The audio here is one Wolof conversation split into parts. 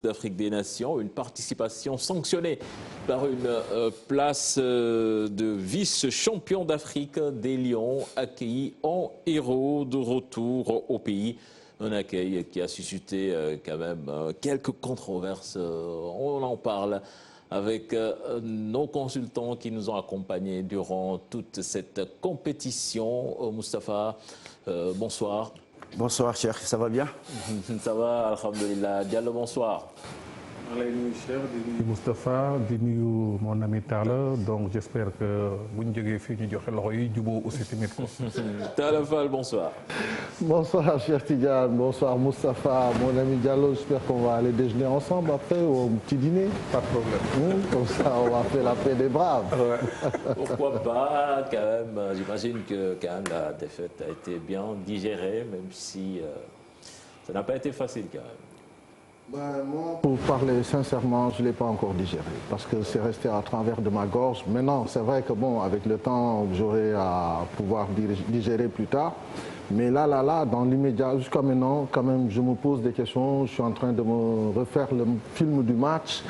d'Afrique des Nations, une participation sanctionnée par une place de vice-champion d'Afrique des Lions, accueilli en héros de retour au pays. Un accueil qui a suscité quand même quelques controverses. On en parle avec nos consultants qui nous ont accompagnés durant toute cette compétition. Moustapha, bonsoir. Bonsoir, cher. Ça va bien? Ça va, alhamdoulilah. Diallo, bonsoir. Moustapha, mon ami Tala, donc j'espère que vous avez fini de aussi Tala Fall, bonsoir. Bonsoir, cher Tidiane. Bonsoir, Moustapha, mon ami Diallo. J'espère qu'on va aller déjeuner ensemble après au petit dîner. Pas de problème. Comme ça, on va faire la paix des braves. Ouais. Pourquoi pas, quand même. J'imagine que quand même, la défaite a été bien digérée, même si ça n'a pas été facile quand même. Moi, pour parler sincèrement, je ne l'ai pas encore digéré parce que c'est resté à travers de ma gorge. Maintenant, c'est vrai que bon, avec le temps, j'aurai à pouvoir digérer plus tard. Mais là, dans l'immédiat, jusqu'à maintenant, quand même, je me pose des questions. Je suis en train de me refaire le film du match.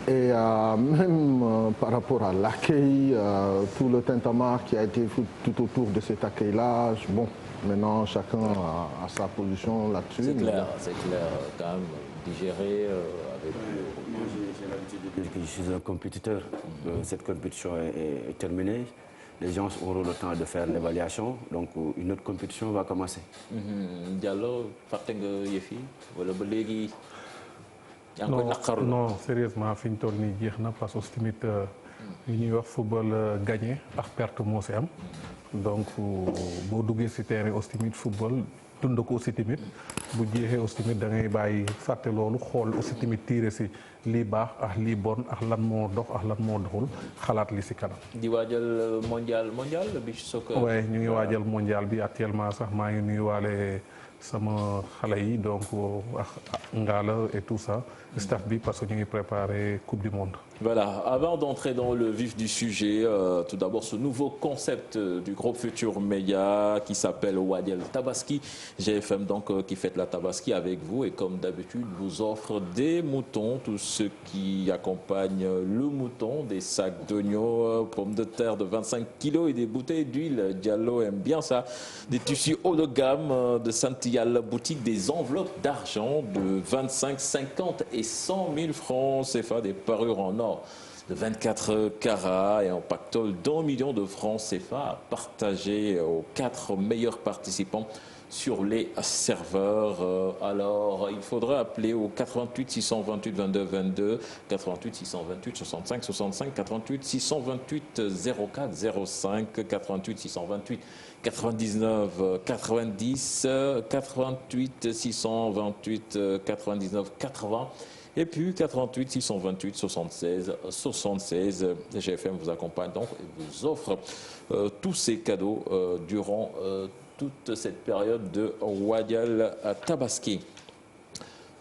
Et même par rapport à l'accueil, tout le tintamarre qui a été fait tout autour de cet accueil-là, bon, maintenant, chacun a sa position là-dessus. C'est clair, quand même, digérer avec... Moi, j'ai l'habitude de dire que je suis un compétiteur. Cette compétition est terminée. Les gens auront le temps de faire l'évaluation, donc une autre compétition va commencer. Diallo, non, sérieusement, fin de tournée, parce que le football gagné, par perte de donc, si tu es au football, dund ko aussi tamit bu jeexee aussi tamit da ngay bàyyi fàtte loolu xool aussi tamit tiire si lii baax ak lii bon ak lan moo dox ak lan moo doxul xalaat li si kanam. di waajal mondial beach soccer. ouais ñu ngi waajal mondial bi actuellement sax maa ngi nuyuwaale sama xale yi donc ak Ngala et tout ça staff bi parce que ñu ngi préparé coupe du monde. Voilà, avant d'entrer dans le vif du sujet, tout d'abord ce nouveau concept du groupe Futur Média qui s'appelle Wadiel Tabaski. GFM donc qui fête la Tabaski avec vous et comme d'habitude vous offre des moutons, tout ce qui accompagne le mouton, des sacs d'oignons, pommes de terre de 25 kg et des bouteilles d'huile. Diallo aime bien ça. Des tissus haut de gamme de Santial Boutique, des enveloppes d'argent de 25, 50 et 100 000 francs CFA, des parures en or de 24 carats et un pactole d'1 million de francs CFA à partager aux 4 meilleurs participants sur les serveurs. Alors, il faudra appeler au 88 628 22 22, 88 628 65 65, 88 628 04 05, 88 628 99 90, 88 628 99 80. Et puis 88 628 76 76. GFM vous accompagne donc et vous offre tous ces cadeaux durant toute cette période de Wadiel Tabaski.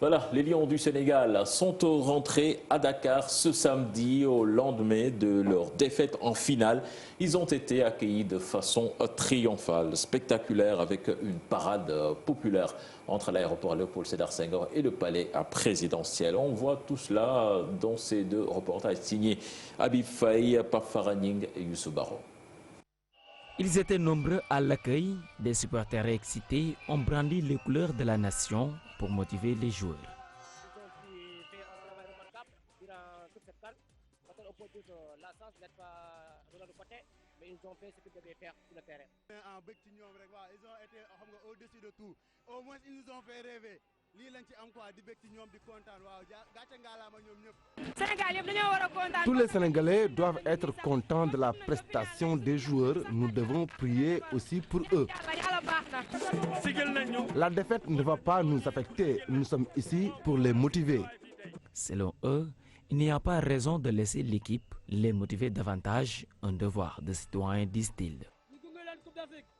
Voilà, les Lions du Sénégal sont rentrés à Dakar ce samedi au lendemain de leur défaite en finale. Ils ont été accueillis de façon triomphale, spectaculaire, avec une parade populaire entre l'aéroport Léopold Sédar Senghor et le palais présidentiel. On voit tout cela dans ces deux reportages signés Habib Faye, Pape Faraning et Youssou Baro. Ils étaient nombreux à l'accueil. Des supporters excités ont brandi les couleurs de la nation pour motiver les joueurs. Ils ont fait ce qu'ils devaient faire sur le terrain. Ils ont été au-dessus de tout. Au moins, ils nous ont fait rêver. Tous les Sénégalais doivent être contents de la prestation des joueurs. Nous devons prier aussi pour eux. La défaite ne va pas nous affecter. Nous sommes ici pour les motiver. Selon eux, il n'y a pas raison de laisser l'équipe les motiver davantage. Un devoir de citoyen, disent-ils.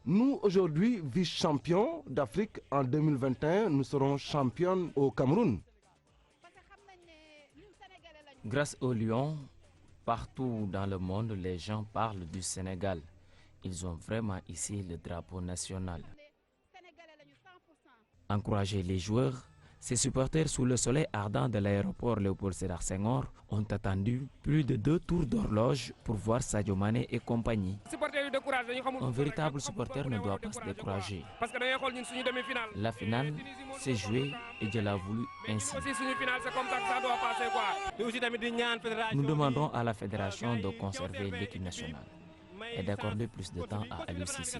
Nous, aujourd'hui, vice-champions d'Afrique en 2021, nous serons champions au Cameroun. Grâce aux Lions, partout dans le monde, les gens parlent du Sénégal. Ils ont vraiment ici le drapeau national. Encourager les joueurs, Ces supporters sous le soleil ardent de l'aéroport Léopold Sédar Senghor ont attendu plus de 2 tours d'horloge pour voir Sadio Mané et compagnie. Un véritable supporter ne doit pas se décourager. La finale s'est jouée et Dieu l'a voulu ainsi. Nous demandons à la fédération de conserver l'équipe nationale et d'accorder plus de temps à Aliou Cissé.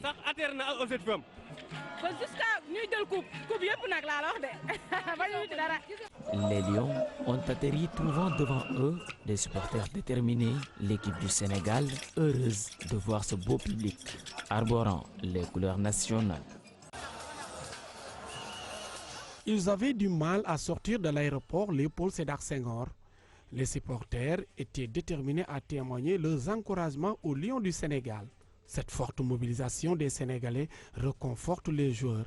Les Lions ont atterri trouvant devant eux des supporters déterminés, l'équipe du Sénégal heureuse de voir ce beau public arborant les couleurs nationales. Ils avaient du mal à sortir de l'aéroport Léopold Sédar Senghor. Les supporters étaient déterminés à témoigner leurs encouragements aux Lions du Sénégal. Cette forte mobilisation des Sénégalais réconforte les joueurs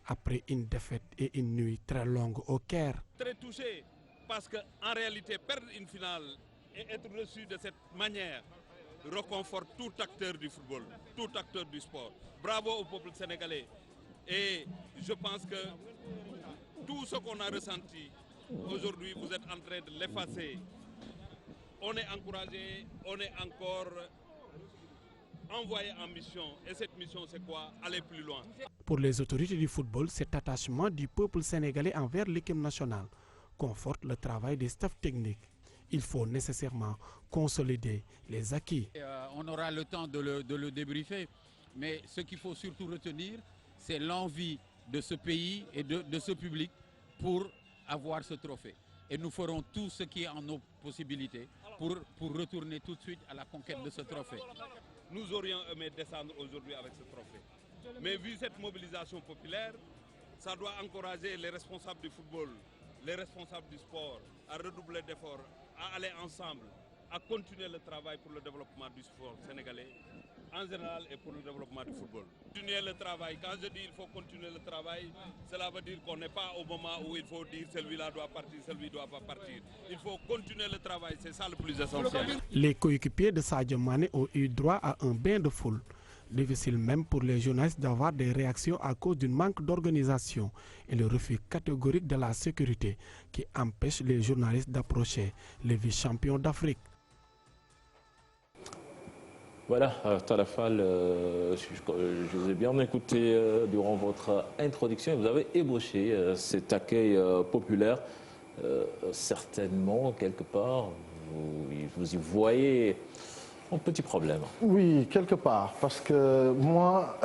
après une défaite et une nuit très longue au Caire. Très touché parce qu'en réalité, perdre une finale et être reçu de cette manière réconforte tout acteur du football, tout acteur du sport. Bravo au peuple sénégalais. Et je pense que tout ce qu'on a ressenti aujourd'hui, vous êtes en train de l'effacer. On est encouragé, on est encore envoyé en mission. Et cette mission, c'est quoi? Aller plus loin. Pour les autorités du football, cet attachement du peuple sénégalais envers l'équipe nationale conforte le travail des staffs techniques. Il faut nécessairement consolider les acquis. On aura le temps de le débriefer, mais ce qu'il faut surtout retenir, c'est l'envie de ce pays et de ce public pour avoir ce trophée. Et nous ferons tout ce qui est en nos possibilités pour retourner tout de suite à la conquête de ce trophée. Nous aurions aimé descendre aujourd'hui avec ce trophée. Mais vu cette mobilisation populaire, ça doit encourager les responsables du football, les responsables du sport à redoubler d'efforts, à aller ensemble, à continuer le travail pour le développement du sport sénégalais en général et pour le développement du football. Continuer le travail, quand je dis il faut continuer le travail, cela veut dire qu'on n'est pas au moment où il faut dire celui-là doit partir, celui ne doit pas partir. Il faut continuer le travail, c'est ça le plus essentiel. Les coéquipiers de Sadio Mané ont eu droit à un bain de foule. Difficile même pour les journalistes d'avoir des réactions à cause d'un manque d'organisation et le refus catégorique de la sécurité qui empêche les journalistes d'approcher les vice-champions d'Afrique. Voilà, Talafal, je vous ai bien écouté durant votre introduction et vous avez ébauché cet accueil populaire. Certainement, quelque part, vous y voyez un petit problème. Oui, quelque part, parce que moi,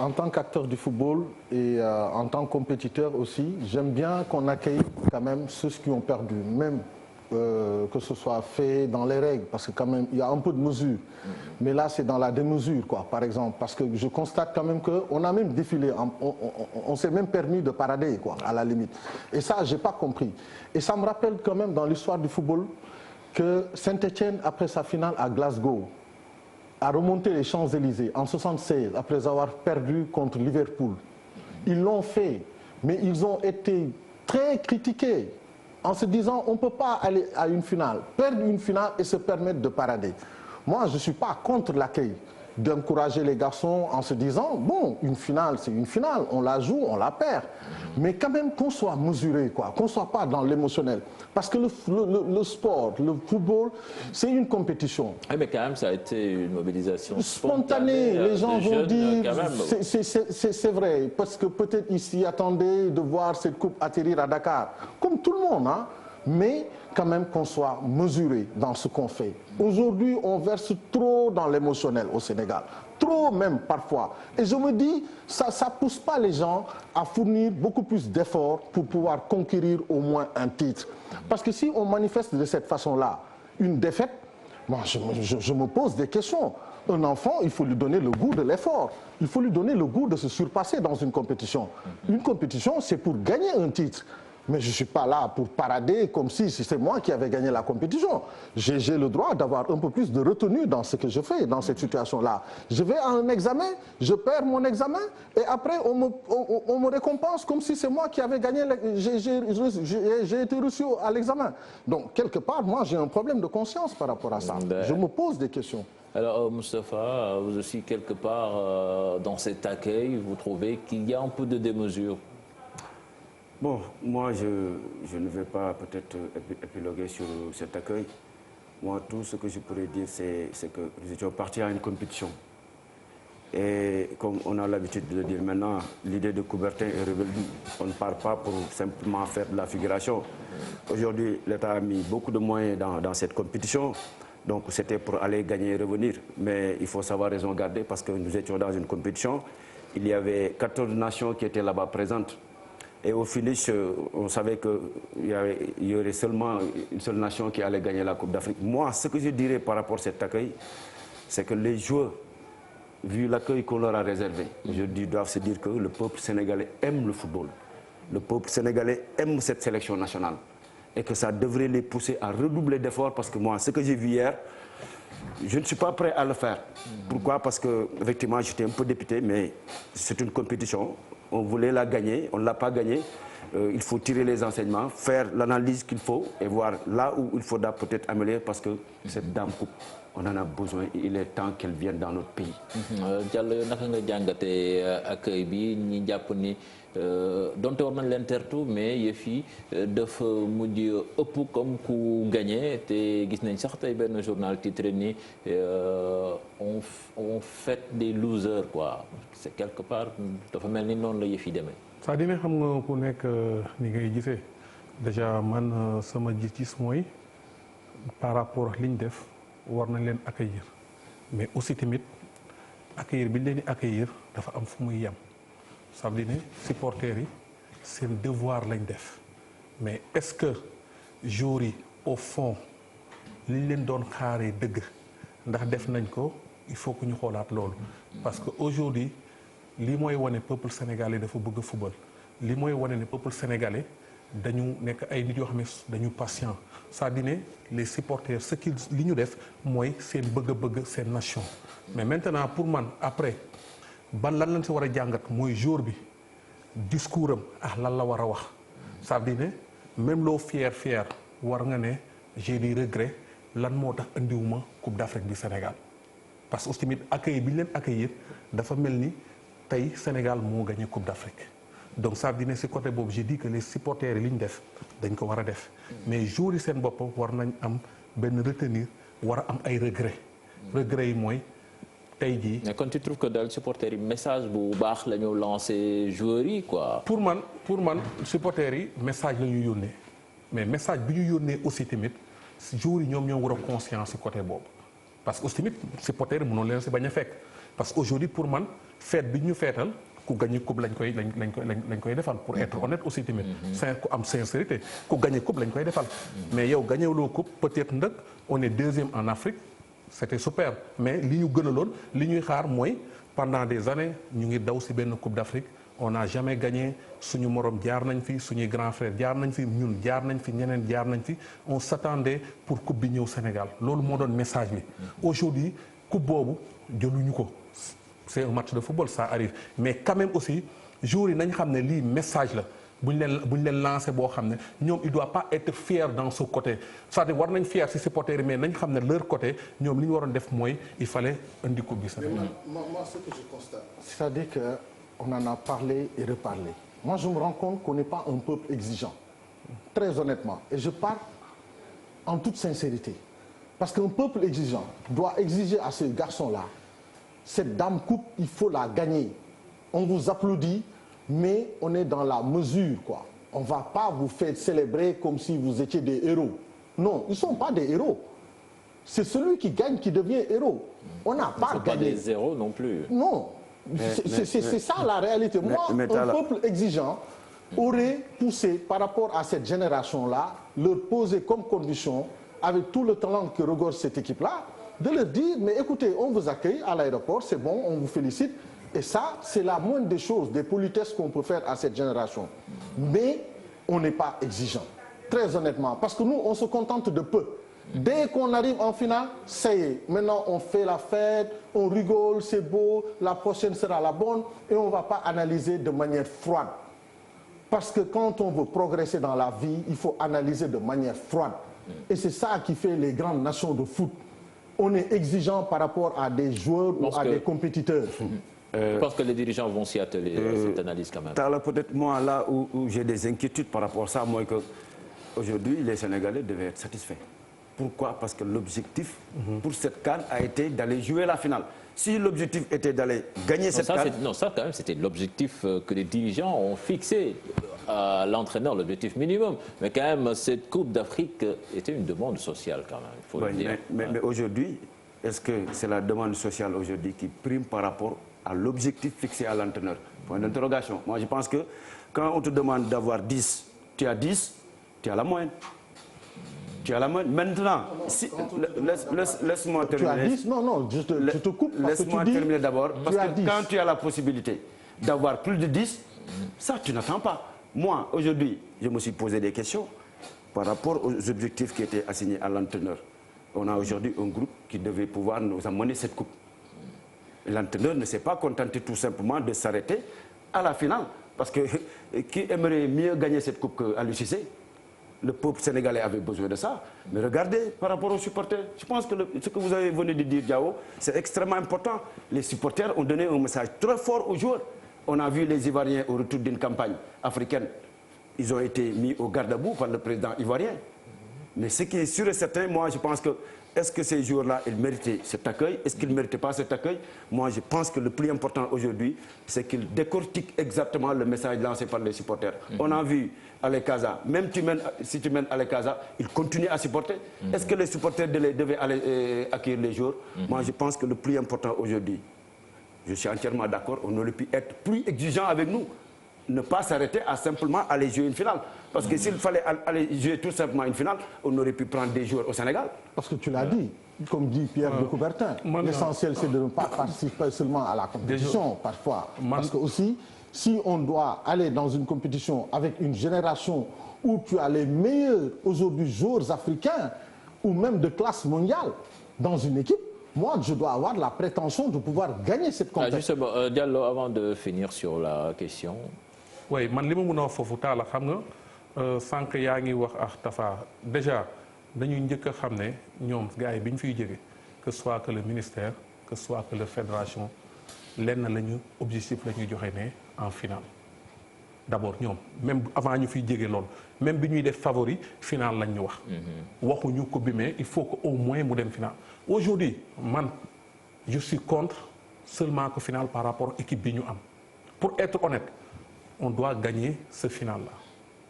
en tant qu'acteur du football et en tant que compétiteur aussi, j'aime bien qu'on accueille quand même ceux qui ont perdu, même que ce soit fait dans les règles, parce que quand même, il y a un peu de mesure. Mais là, c'est dans la démesure, quoi, par exemple, parce que je constate quand même qu'on a même défilé, on s'est même permis de parader, quoi, à la limite. Et ça, je n'ai pas compris. Et ça me rappelle quand même dans l'histoire du football que Saint-Etienne, après sa finale à Glasgow, a remonté les Champs-Élysées en 1976, après avoir perdu contre Liverpool. Ils l'ont fait, mais ils ont été très critiqués en se disant on ne peut pas aller à une finale, perdre une finale et se permettre de parader. Moi, je ne suis pas contre l'accueil, d'encourager les garçons en se disant bon, une finale, c'est une finale, on la joue, on la perd. Mais quand même qu'on soit mesuré, quoi, qu'on ne soit pas dans l'émotionnel. Parce que le sport, le football, c'est une compétition. Oui, mais quand même, ça a été une mobilisation spontanée. Les gens vont dire, c'est vrai, parce que peut-être ils s'y attendaient de voir cette coupe atterrir à Dakar, comme tout le monde, hein. Mais quand même qu'on soit mesuré dans ce qu'on fait. Aujourd'hui, on verse trop dans l'émotionnel au Sénégal. Trop même parfois. Et je me dis, ça ne pousse pas les gens à fournir beaucoup plus d'efforts pour pouvoir conquérir au moins un titre. Parce que si on manifeste de cette façon-là une défaite, moi, je me pose des questions. Un enfant, il faut lui donner le goût de l'effort. Il faut lui donner le goût de se surpasser dans une compétition. Une compétition, c'est pour gagner un titre. Mais je ne suis pas là pour parader comme si c'était moi qui avais gagné la compétition. J'ai le droit d'avoir un peu plus de retenue dans ce que je fais, dans cette situation-là. Je vais à un examen, je perds mon examen, et après on me récompense comme si c'est moi qui avais gagné, j'ai été reçu à l'examen. Donc, quelque part, moi, j'ai un problème de conscience par rapport à ça. Je me pose des questions. Alors, Moustapha, vous aussi, quelque part, dans cet accueil, vous trouvez qu'il y a un peu de démesure? Bon, moi, je ne vais pas peut-être épiloguer sur cet accueil. Moi, tout ce que je pourrais dire, c'est que nous étions partis à une compétition. Et comme on a l'habitude de le dire maintenant, l'idée de Coubertin est révolue. On ne part pas pour simplement faire de la figuration. Aujourd'hui, l'État a mis beaucoup de moyens dans cette compétition. Donc c'était pour aller gagner et revenir. Mais il faut savoir raison garder parce que nous étions dans une compétition. Il y avait 14 nations qui étaient là-bas présentes. Et au finish, on savait qu'il y aurait seulement une seule nation qui allait gagner la Coupe d'Afrique. Moi, ce que je dirais par rapport à cet accueil, c'est que les joueurs, vu l'accueil qu'on leur a réservé, aujourd'hui doivent se dire que le peuple sénégalais aime le football. Le peuple sénégalais aime cette sélection nationale. Et que ça devrait les pousser à redoubler d'efforts parce que moi, ce que j'ai vu hier, je ne suis pas prêt à le faire. Pourquoi? Parce que, effectivement, j'étais un peu dépité, mais c'est une compétition. On voulait la gagner, on ne l'a pas gagnée. Il faut tirer les enseignements, faire l'analyse qu'il faut et voir là où il faudra peut-être améliorer parce que cette dame coupe, on en a besoin et il est temps qu'elle vienne dans notre pays. Diallo naka nga jàngatee accueil bi ñi jàpp ni donte war nañ leen tertu mais yëf yi dafa mujj ëpp comme ku gagné te gis nañ sax tey benn journal titré ni on fait des losers quoi. C'est quelque part dafa mel ni noonu la yëf yi demee. c'est-à-dire xam nga ku nekk ni ngay gisee déjà man sama gis-gis mooy par rapport ak li ñu def war nañ leen accueillir mais aussi tamit accueillir bi ñu leen di accueillir dafa am fu muy yem ça veut dire ne supporters yi seen devoir lañ def mais est-ce que joueurs yi au fond li ñu leen doon xaaree dëgg ndax def nañ ko il faut que ñu xoolaat loolu parce que aujourd'hui lii mooy wane peuple sénégalais dafa bëgg football lii mooy wane ne peuple sénégalais dañu nekk ay nit yoo xam ne dañu patient c'est-à-dire ne les supporters ce qui li ñu def mooy seen bëgg-bëgg seen nation mais maintenant pour man après ban lan lañ si war a jàngat mooy jour bi discours am lan la war a wax c'est-à-dire ne même loo fier war nga ne j'ai des regrets lan moo tax andiwuma Coupe d'Afrique du Sénégal parce que aussi tamit accueil bi ñu leen accueillir dafa mel ni tey Sénégal moo gagné Coupe d'Afrique donc ça veut dire ne si côté boobu j'ai dit que les supporters yi li ñu def dañ ko war a def mais joueurs yi seen bopp war nañ am benn retenir war a am ay regrets yi mooy tey jii. mais quand tu trouves que daal supporters yi message bu baax la ñu lancé joueurs yi quoi. pour man supporters yi message la ñu yónnee mais message bi ñu yónnee aussi tamit joueurs yi ñoom ñoo war a conscience si côté boobu parce que aussi tamit supporters yi mënoon leen si bañ a fekk parce que aujourd'hui pour man fête bi ñu feetal. ku gagné coupe lañ koy defal pour être honnête aussi tamit. ku am sincérité ku gagné coupe lañ koy defal. mais yow gagné loo coupe peut-être nag on est deuxième en Afrique c'était super mais li ñu gënaloon li ñuy xaar mooy pendant des années ñu ngi daw ci benn coupe d'Afrique on n'a jamais gagné suñu morom jaar nañ fi suñuy grand frère jaar nañ fi ñun jaar nañ fi ñeneen jaar nañ fi on s'attendait pour coupe bi ñëw Sénégal loolu moo doon message bi. aujourd'hui coupe boobu jëluñu ko. c'est un match de football ça arrive mais quand même aussi joueurs yi nañ xam ne lii message la bu ñu leen lancé boo xam ne ñoom il doit pas être fier dans ce côté c'est-à-dire war nañ fier ci supporters yi mais nañ xam ne leur côté ñoom li ñu waroon def mooy il fallait indi coupe bi Sénégal. moi ce que je constate c'est-à-dire que on en a parlé et reparlé moi je me rends compte qu'on n'est pas un peuple exigeant très honnêtement et je parle en toute sincérité parce qu'un peuple exigeant doit exiger à ce garçon-là cette dame coupe, il faut la gagner. On vous applaudit, mais on est dans la mesure, quoi. On ne va pas vous faire célébrer comme si vous étiez des héros. Non, ils ne sont pas des héros. C'est celui qui gagne qui devient héros. On n'a pas gagné. Pas des héros non plus. Non, c'est ça la réalité. Moi, un peuple exigeant aurait poussé par rapport à cette génération-là, leur poser comme condition, avec tout le talent que regorge cette équipe-là, de leur dire, mais écoutez, on vous accueille à l'aéroport, c'est bon, on vous félicite. Et ça, c'est la moindre des choses, des politesses qu'on peut faire à cette génération. Mais on n'est pas exigeant, très honnêtement, parce que nous, on se contente de peu. Dès qu'on arrive en finale, ça y est, maintenant on fait la fête, on rigole, c'est beau, la prochaine sera la bonne, et on ne va pas analyser de manière froide. Parce que quand on veut progresser dans la vie, il faut analyser de manière froide. Et c'est ça qui fait les grandes nations de foot. On est exigeant par rapport à des joueurs ou à des compétiteurs. Je pense que les dirigeants vont s'y atteler à cette analyse quand même. Peut-être moi, là où j'ai des inquiétudes par rapport à ça, moi, qu'aujourd'hui, les Sénégalais devaient être satisfaits. Pourquoi? Parce que l'objectif pour cette CAN a été d'aller jouer la finale. Si l'objectif était d'aller gagner cette CAN... Non, ça quand même, c'était l'objectif que les dirigeants ont fixé à l'entraîneur, l'objectif minimum. Mais quand même, cette Coupe d'Afrique était une demande sociale quand même, il faut le dire. Mais aujourd'hui, est-ce que c'est la demande sociale aujourd'hui qui prime par rapport à l'objectif fixé à l'entraîneur? Point d'interrogation. Moi, je pense que quand on te demande d'avoir 10, tu as 10, tu as la moyenne. Tu as la moyenne. Maintenant, si, laisse-moi terminer. Tu as 10? Non, je te coupe parce que tu dis... Laisse-moi terminer d'abord. Parce que quand tu as la possibilité d'avoir plus de 10, ça, tu n'attends pas. Moi, aujourd'hui, je me suis posé des questions par rapport aux objectifs qui étaient assignés à l'entraîneur. On a aujourd'hui un groupe qui devait pouvoir nous amener cette coupe. L'entraîneur ne s'est pas contenté tout simplement de s'arrêter à la finale. Parce que qui aimerait mieux gagner cette coupe qu'à l'UCC? Le peuple sénégalais avait besoin de ça. Mais regardez par rapport aux supporters. Je pense que ce que vous avez venu de dire, Diao, c'est extrêmement important. Les supporters ont donné un message très fort aux joueurs. On a vu les Ivoiriens au retour d'une campagne africaine. Ils ont été mis au garde-à-bout par le président ivoirien. Mais ce qui est sûr et certain, moi je pense que est-ce que ces joueurs-là, ils méritaient cet accueil? Est-ce qu'ils ne méritaient pas cet accueil? Moi je pense que le plus important aujourd'hui, c'est qu'ils décortiquent exactement le message lancé par les supporters. On a vu Allez Casa, même si tu mènes Allez Casa, ils continuent à supporter. Est-ce que les supporters devaient aller accueillir les joueurs? Moi je pense que le plus important aujourd'hui, je suis entièrement d'accord, on aurait pu être plus exigeant avec nous. Ne pas s'arrêter à simplement aller jouer une finale. Parce que s'il fallait aller jouer tout simplement une finale, on aurait pu prendre des joueurs au Sénégal. Parce que tu l'as dit, comme dit Pierre de Coubertin, l'essentiel c'est de ne pas participer seulement à la compétition parfois. Parce que aussi, si on doit aller dans une compétition avec une génération où tu as les meilleurs aujourd'hui joueurs africains ou même de classe mondiale dans une équipe, moi, je dois avoir la prétention de pouvoir gagner cette compétition. Justement, Diallo, avant de finir sur la question. Oui, man li ma mën a wax foofu taala xam nga sànq yaa ngi wax ak Tafa déjà dañuy njëkk a xam ne ñoom gars yi bi ñu fiy jóge que ce soit que le ministère que ce soit que la fédération lenn la ñu objectif la ñuy joxe ne en finale. D'abord ñoom même avant ñu fiy jóge loolu même bi ñuy def favori finale lañ ñu wax. waxuñu ko bi mais il faut que au moins mu dem finale. Aujourd'hui man je suis contre seulement que finale par rapport à équipe bi ñu am. Pour être honnête, on doit gagner ce final-là.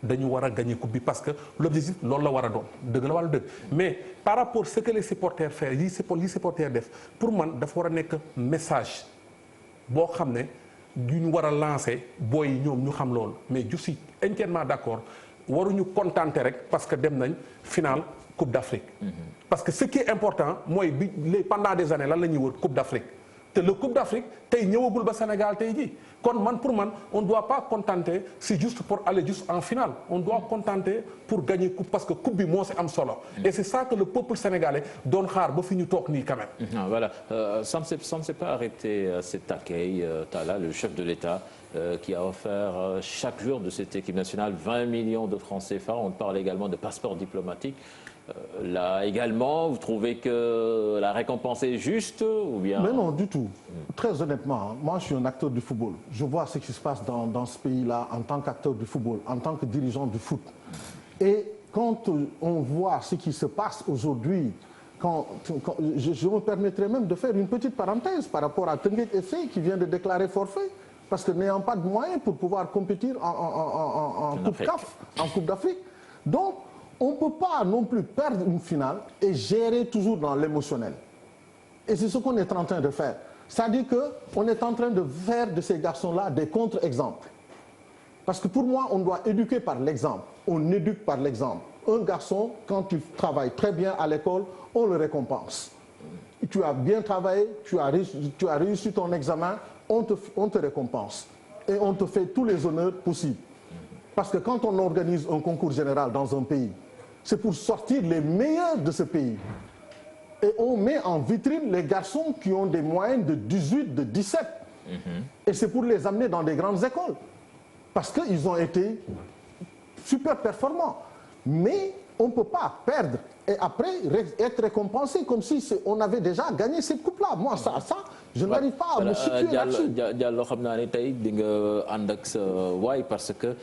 Dañu war a gagner coupe bi parce que l'objectif loolu la war a doon dëgg la wala dëgg mais par rapport à ce que les supporters font li supporters def pour man dafa war a nekk message boo xam ne duñu war a lancer booy yi ñoom ñu xam loolu mais je suis entièrement d'accord waruñu contenter rek parce que dem nañ final Coupe d'Afrique. Parce que ce qui est important mooy bi pendant des années lan la ñuy wër Coupe d'Afrique. Le Coupe d'Afrique, tey ñëwagul ba Sénégal tey jii kon man pour man on ne doit pas contenter c'est juste pour aller juste en finale on doit contenter pour gagner coupe parce que coupe bi moo si am solo. Et c'est ça que le peuple sénégalais doon xaar ba fi ñu toog nii quand même. Voilà, ça ne s'est pas arrêté cet accueil. Talla, le chef de l'État, qui a offert chaque jour de cette équipe nationale 20 millions de francs CFA. On parle également de passeport diplomatique. Là également, vous trouvez que la récompense est juste ou bien... Mais non, du tout. Très honnêtement, moi je suis un acteur du football. Je vois ce qui se passe dans ce pays-là en tant qu'acteur du football, en tant que dirigeant du foot. Et quand on voit ce qui se passe aujourd'hui, je me permettrais même de faire une petite parenthèse par rapport à Teungueth FC qui vient de déclarer forfait. Parce que n'ayant pas de moyens pour pouvoir compétir en Coupe CAF, en Coupe d'Afrique. Donc, on ne peut pas non plus perdre une finale et gérer toujours dans l'émotionnel. Et c'est ce qu'on est en train de faire. C'est-à-dire qu'on est en train de faire de ces garçons-là des contre-exemples. Parce que pour moi, on doit éduquer par l'exemple. On éduque par l'exemple. Un garçon, quand il travaille très bien à l'école, on le récompense. Tu as bien travaillé, tu as réussi ton examen, on te récompense. Et on te fait tous les honneurs possibles. Parce que quand on organise un concours général dans un pays, c'est pour sortir les meilleurs de ce pays. Et on met en vitrine les garçons qui ont des moyennes de 18, de 17. Et c'est pour les amener dans des grandes écoles. Parce qu'ils ont été super performants. Mais on ne peut pas perdre et après être récompensé comme si on avait déjà gagné cette coupe-là. Moi, ça, Je n'arrive pas à me situer là-dessus. Diallo xam naa ne tey di nga ànd ak sa waay parce que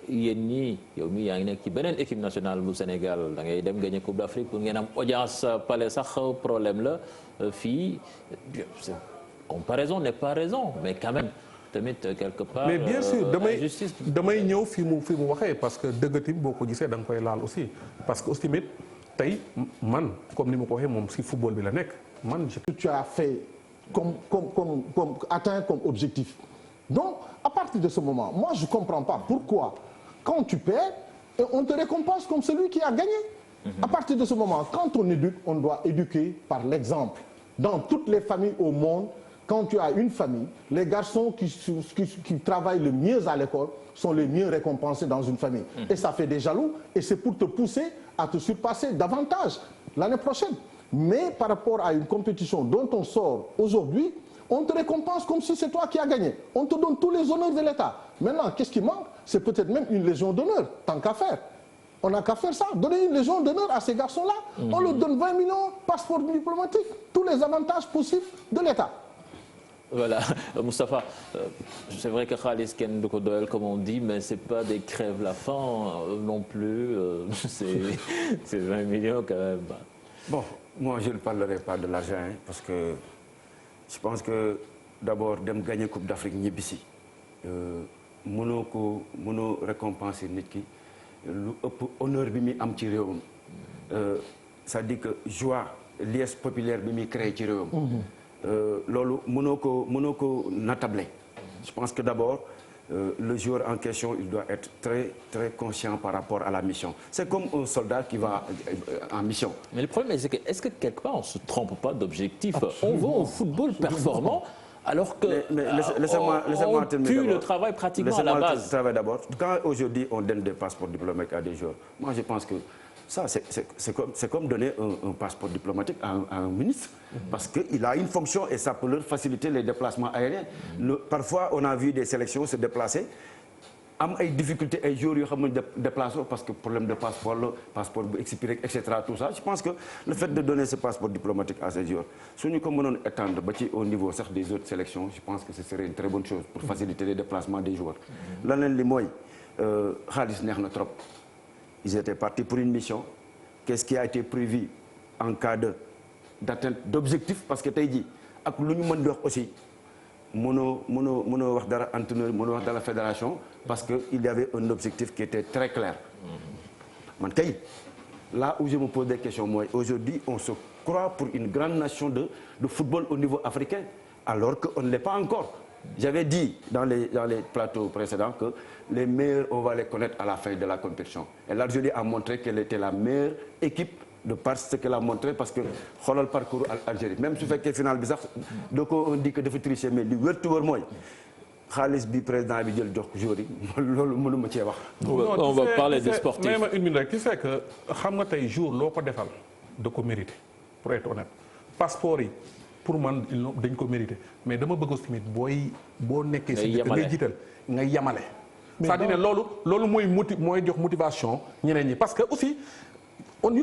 yéen ñii yow mii yaa ngi nekk ci beneen équipe nationale bu Sénégal da ngay dem gagner Coupe d'Afrique pour ngeen am audience palais sax problème la fii comparaison n'est pas raison mais quand même tamit quelque part. mais bien sûr damay ñëw fi mu waxee parce que dëggatim boo ko gisee da nga koy laal aussi parce que aussi tamit tey man comme ni ma ko waxee moom si football bi la nekk man. tu as fait comme atteint comme objectif. Donc à partir de ce moment moi je comprends pas pourquoi quand tu perds on te récompense comme celui qui a gagné. À partir de ce moment quand on éduque on doit éduquer par l'exemple. Dans toutes les familles au monde quand tu as une famille les garçons qui travaillent le mieux à l'école sont les mieux récompensés dans une famille. Et ça fait des jaloux et c'est pour te pousser à te surpasser davantage l'année prochaine. Mais par rapport à une compétition dont on sort aujourd'hui, on te récompense comme si c'est toi qui as gagné. On te donne tous les honneurs de l'État. Maintenant, qu'est-ce qui manque? C'est peut-être même une légion d'honneur, tant qu'à faire. On n'a qu'à faire ça, donner une légion d'honneur à ces garçons-là. On leur donne 20 millions, passeport diplomatique, tous les avantages possibles de l'État. Voilà, Moustapha, c'est vrai que Khalis Ken du ko doyal comme on dit, mais c'est pas des crèves la faim non plus, c'est 20 millions quand même. Bon, moi je ne parlerai pas de l'argent hein, parce que je pense que d'abord dem gagner Coupe d'Afrique ñibbisi mënoo récompenser nit ki lu ëpp honneur bi muy am ci réewam c'est-à-dire que joie liesse populaire bi muy créé ci réewam loolu mënoo ko natable. Je pense que d'abord le joueur en question il doit être très très conscient par rapport à la mission. C'est comme un soldat qui va en mission. Mais le problème c'est que est-ce que quelque part on se trompe pas d'objectif? On veut un football performant alors que on tue le travail pratiquement à la base. Laissez-moi le travail d'abord. Quand aujourd'hui on donne des passeports diplomatiques à des joueurs, moi je pense que ça, c'est comme donner un passeport diplomatique à un ministre. Parce qu'il a une fonction et ça peut leur faciliter les déplacements aériens. Parfois, on a vu des sélections se déplacer. Am ay difficultés ay jours yoo xam ne déplacé parce que problème de passeport la passeport bu expiré etc. tout ça. Je pense que le fait de donner ce passeport diplomatique à ces joueurs su ñu ko mënoon étendre ba ci au niveau sax des autres sélections je pense que ce serait une très bonne chose pour faciliter les déplacements des joueurs. Leneen li mooy xaalis neex na trop. Ils étaient partis pour une mission. Qu'est-ce qui a été prévu en cas d'atteinte d'objectifs? Parce que tey jii ak lu ñu mën di wax aussi mënoo wax dara entraîneur mënoo wax dara fédération parce que il y avait un objectif qui était très clair. Man tey là où je me pose des questions mooy aujourd'hui on se croit pour une grande nation de football au niveau africain alors qu'on ne l'est pas encore. J'avais dit dans les plateaux précédents que les meilleurs on va les connaître à la fin de la compétition. Et l'Algérie a montré qu'elle était la meilleure équipe de par ce qu'elle a montré parce que xoolal parcours Algérie même su fekkee final bi sax doo ko on dit que dafa tricher mais li wértu wër mooy xaalis bi président bi jël jox joueur yi loolu mënuma cee wax. On va parler des sportifs. mais ma une minute rek tu sais que xam nga tey jour loo ko defal da ko mérité pour être honnête passeport yi pour man dañ ko mérité mais dama bëgg tamit boo nekkee si dëkk ngay jiital nga yamale. c'est-à-dire ne loolu mooy jox motivation ñeneen ñi parce que aussi. on ñu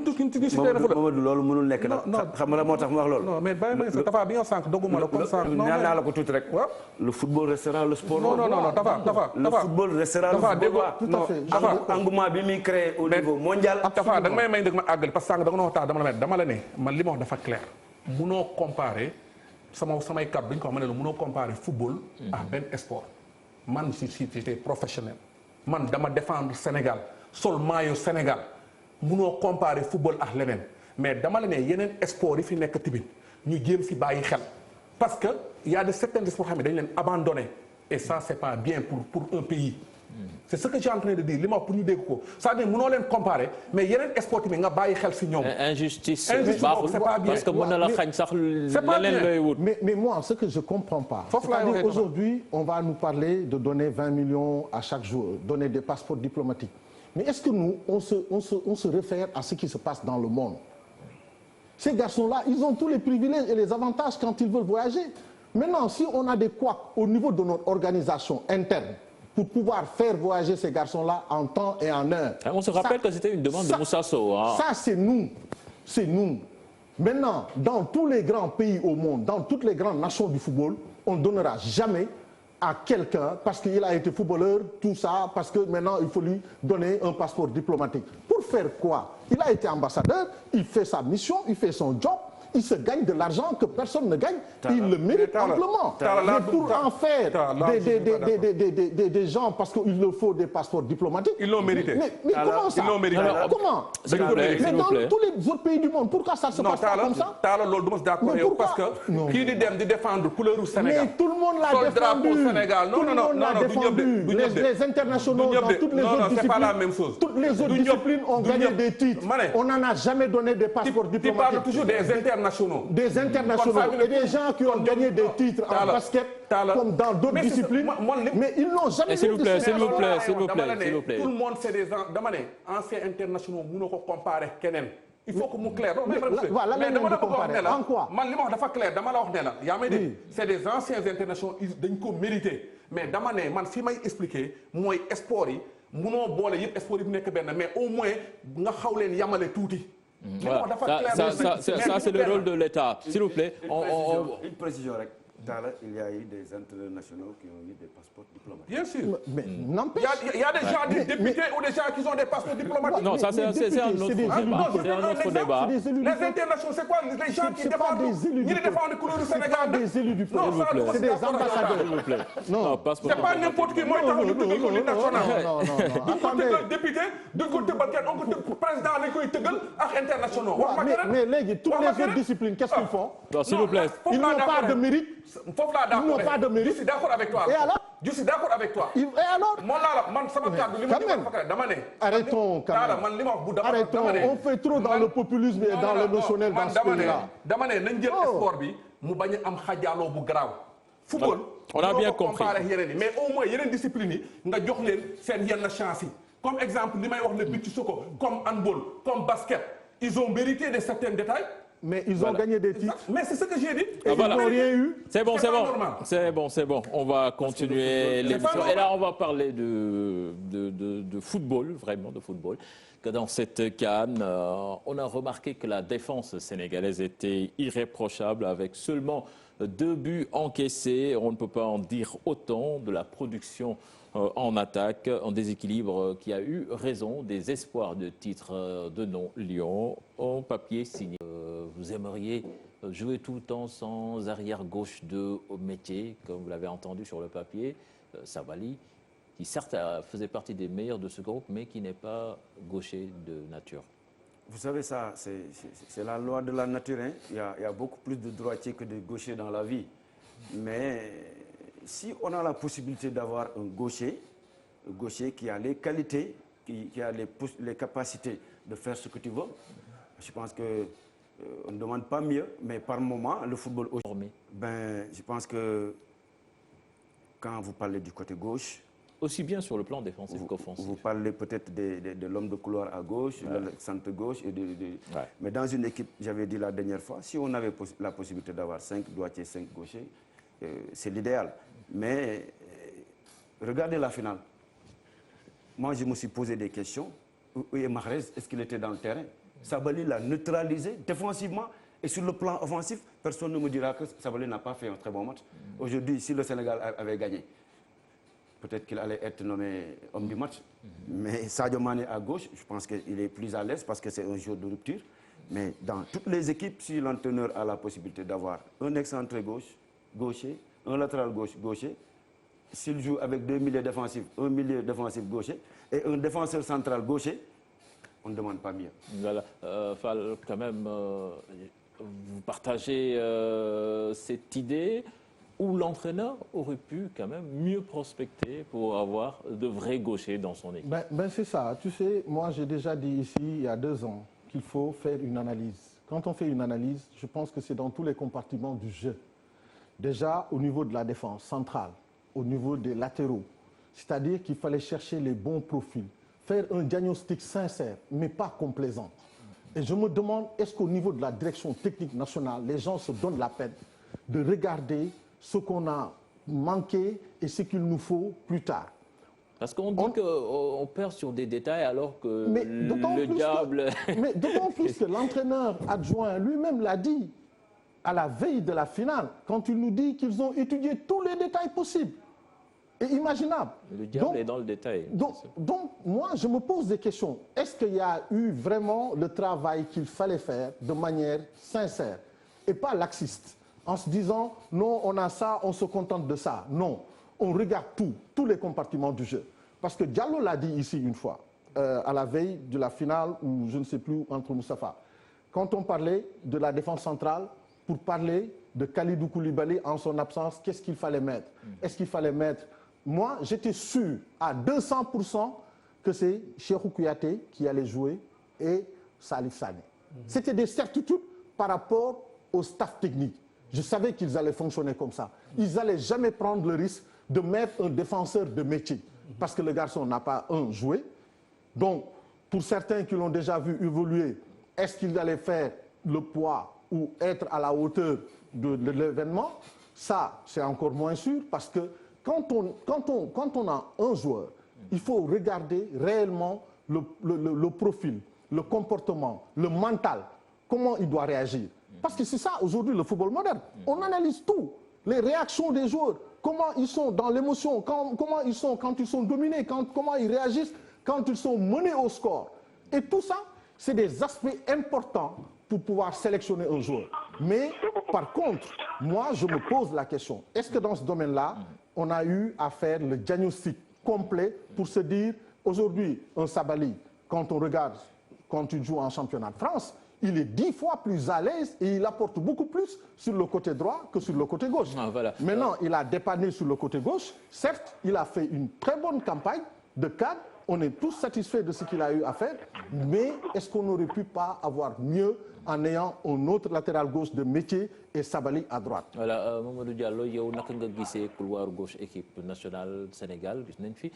Mamadou loolu mënul nekk nag. xam nga moo tax mu wax loolu. non mais bàyyi ma Tafa bi nga sànq dogguma la comme sànq. ñaan naa la ko tuuti rek. le football restera le sport. non Tafa le football restera le football. tout à fait engouement bi muy créé au niveau mondial. Tafa da nga may dëgg ma àggali parce que sànq da nga wax dama la ne man li ma wax dafa clair. munoo comparer samay kàddu dañu ko xam ne munoo comparer football. ak benn sport. man j'étais professionnel. man dama défendre Sénégal sol maillot Sénégal. munoo comparer football ak leneen mais dama la ne yeneen sport yi fi nekk tamit ñu jéem si bàyyi xel parce que y a de certains sports xam ne dañu leen abandonné et ça c'est pas bien pour un pays. c'est ce que j'ai en train de dire li ma wax pour ñu dégg ko c'est-à-dire munoo leen comparer mais yeneen sport yi nga bàyyi xel si ñoom. injustice baaxul c'est pas bien parce que mën na la xañ sax leneen looy wut. mais moi ce que je comprends pas. c'est-à-dire aujourd'hui on va nous parler de donner 20 millions à chaque joueur donner des passeports diplomatiques. Mais est-ce que nous, on se réfère à ce qui se passe dans le monde? Ces garçons-là, ils ont tous les privilèges et les avantages quand ils veulent voyager. Maintenant, si on a des couacs au niveau de notre organisation interne pour pouvoir faire voyager ces garçons-là en temps et en heure. On se rappelle que c'était une demande de Moussa Sow. Ça, c'est nous. C'est nous. Maintenant, dans tous les grands pays au monde, dans toutes les grandes nations du football, on ne donnera jamais à quelqu'un, parce qu'il a été footballeur, tout ça, parce que maintenant il faut lui donner un passeport diplomatique. Pour faire quoi? Il a été ambassadeur, il fait sa mission, il fait son job. Il se gagne de l'argent que personne ne gagne. Il le mérite amplement. Mais pour en faire des gens, parce qu'il leur faut des passeports diplomatiques. Ils l'ont mérité. Mais comment ça? Ils l'ont mérité. Comment? Mais dans tous les autres pays du monde, pourquoi ça se passe pas comme ça? Parce que qui dit défendre couleur au Sénégal. Mais tout le monde l'a défendu. Tout le monde l'a défendu. Les internationaux dans toutes les autres disciplines. C'est pas la même chose. Toutes les autres disciplines ont gagné des titres. On n'en a jamais donné des passeports diplomatiques. Tu parles toujours des internationaux. Des internationaux et des gens qui ont gagné des titres en basket comme dans d'autres disciplines, mais ils n'ont jamais s'il vous plaît, s'il vous plaît. Tout le monde c'est des anciens internationaux, nous ne comparer Kenen. Il faut que nous clair. Mais en quoi? C'est des anciens internationaux, ils ont mérité. Mais man si may expliquer moi sport yi mëno bolé yépp sport yi nek ben mais au moins nga xaw leen yamalé touti. Voilà. Ça c'est le rôle de l'État. S'il vous plaît. Une précision. Il y a eu des internationaux qui ont eu des passeports diplomatiques. Bien sûr. Mais n'empêche. Il y a des gens, des députés ou des gens qui ont des passeports diplomatiques. Non, ça c'est un autre débat. Les internationaux, c'est quoi? Les gens qui défendent les couleurs du Sénégal. Des élus du peuple. C'est des ambassadeurs. S'il vous plaît. Non, c'est pas n'importe qui. Moi, il y a un député, d'un côté, un président, internationaux. Mais toutes les autres disciplines, qu'est-ce qu'ils font? S'il vous plaît. Ils n'ont pas de mérite. Ils n'ont pas de mérite. Je suis d'accord avec toi. Et alors? Je suis d'accord avec toi. Et alors? Arrêtons quand même. Arrêtons. On fait trop dans le populisme et dans le notionnel dans ce pays-là. Football. On a bien compris. Mais au moins, il y a une discipline. Comme exemple, le beach soccer, comme handball, comme basket, ils ont mérité de certains détails. Mais ils ont gagné des titres. Mais c'est ce que j'ai dit. Et ils n'ont rien eu. C'est bon. On va continuer l'émission. Et là, on va parler de football, vraiment de football. Que dans cette CAN, on a remarqué que la défense sénégalaise était irréprochable avec seulement 2 buts encaissés. On ne peut pas en dire autant de la production en attaque, en déséquilibre qui a eu raison des espoirs de titre de non-Lyon en papier signé. Vous aimeriez jouer tout le temps sans arrière-gauche de métier, comme vous l'avez entendu sur le papier, Sabaly, qui certes faisait partie des meilleurs de ce groupe, mais qui n'est pas gaucher de nature. Vous savez ça, c'est la loi de la nature. Hein? Il y a beaucoup plus de droitiers que de gauchers dans la vie. Mais si on a la possibilité d'avoir un gaucher qui a les qualités, qui a les capacités de faire ce que tu veux, je pense que on ne demande pas mieux, mais par moment, le football aujourd'hui, je pense que quand vous parlez du côté gauche, aussi bien sur le plan défensif qu'offensif. Vous parlez peut-être de l'homme de couloir à gauche, le centre gauche. Mais dans une équipe, j'avais dit la dernière fois, si on avait la possibilité d'avoir 5 droitiers, 5 gauchers, c'est l'idéal. Mais regardez la finale. Moi, je me suis posé des questions. Où est Mahrez? Est-ce qu'il était dans le terrain? Sabaly l'a neutralisé défensivement. Et sur le plan offensif, personne ne me dira que Sabaly n'a pas fait un très bon match. Aujourd'hui, si le Sénégal avait gagné, peut-être qu'il allait être nommé homme du match. Mais Sadio Mané à gauche, je pense qu'il est plus à l'aise parce que c'est un joueur de rupture. Mais dans toutes les équipes, si l'entraîneur a la possibilité d'avoir un excentré gaucher, un latéral gaucher, s'il joue avec 2 milieux défensifs, un milieu défensif gaucher et un défenseur central gaucher, on ne demande pas mieux. Voilà. Fall, quand même, vous partagez cette idée où l'entraîneur aurait pu quand même mieux prospecter pour avoir de vrais gauchers dans son équipe. C'est ça. Tu sais, moi j'ai déjà dit ici, il y a 2 ans, qu'il faut faire une analyse. Quand on fait une analyse, je pense que c'est dans tous les compartiments du jeu. Déjà au niveau de la défense centrale, au niveau des latéraux. C'est-à-dire qu'il fallait chercher les bons profils, faire un diagnostic sincère, mais pas complaisant. Et je me demande, est-ce qu'au niveau de la direction technique nationale, les gens se donnent la peine de regarder ce qu'on a manqué et ce qu'il nous faut plus tard. Parce qu'on dit qu'on perd sur des détails alors que le diable... Mais d'autant plus que l'entraîneur adjoint lui-même l'a dit à la veille de la finale, quand il nous dit qu'ils ont étudié tous les détails possibles et imaginables. Le diable est dans le détail. Donc, moi, je me pose des questions. Est-ce qu'il y a eu vraiment le travail qu'il fallait faire de manière sincère et pas laxiste, en se disant, non, on a ça, on se contente de ça. Non, on regarde tous les compartiments du jeu. Parce que Diallo l'a dit ici une fois, à la veille de la finale, ou je ne sais plus, entre Moustapha. Quand on parlait de la défense centrale, pour parler de Kalidou Koulibaly en son absence, qu'est-ce qu'il fallait mettre? Est-ce qu'il fallait mettre... Moi, j'étais sûr à 200% que c'est Cheikhou Kouyaté qui allait jouer et Salif Sané. C'était des certitudes par rapport au staff technique. Je savais qu'ils allaient fonctionner comme ça. Ils n'allaient jamais prendre le risque de mettre un défenseur de métier. Parce que le garçon n'a pas joué. Donc, pour certains qui l'ont déjà vu évoluer, est-ce qu'il allait faire le poids ou être à la hauteur de l'événement? Ça, c'est encore moins sûr parce que quand on a un joueur, il faut regarder réellement le profil, le comportement, le mental, comment il doit réagir. Parce que c'est ça aujourd'hui le football moderne. On analyse tout, les réactions des joueurs, comment ils sont dans l'émotion, comment ils sont quand ils sont dominés, comment ils réagissent quand ils sont menés au score. Et tout ça, c'est des aspects importants pour pouvoir sélectionner un joueur. Mais par contre, moi je me pose la question, est-ce que dans ce domaine-là, on a eu à faire le diagnostic complet pour se dire, aujourd'hui, un Sabali, quand on regarde, quand il joue en championnat de France, il est 10 fois plus à l'aise et il apporte beaucoup plus sur le côté droit que sur le côté gauche. Maintenant, il a dépanné sur le côté gauche. Certes, il a fait une très bonne campagne de cadre. On est tous satisfaits de ce qu'il a eu à faire. Mais est-ce qu'on n'aurait pu pas avoir mieux en ayant un autre latéral gauche de métier et Sabali à droite? Voilà, Mamadou Diallo, yow naka nga gisee couloir gauche équipe nationale Sénégal gis nañ fi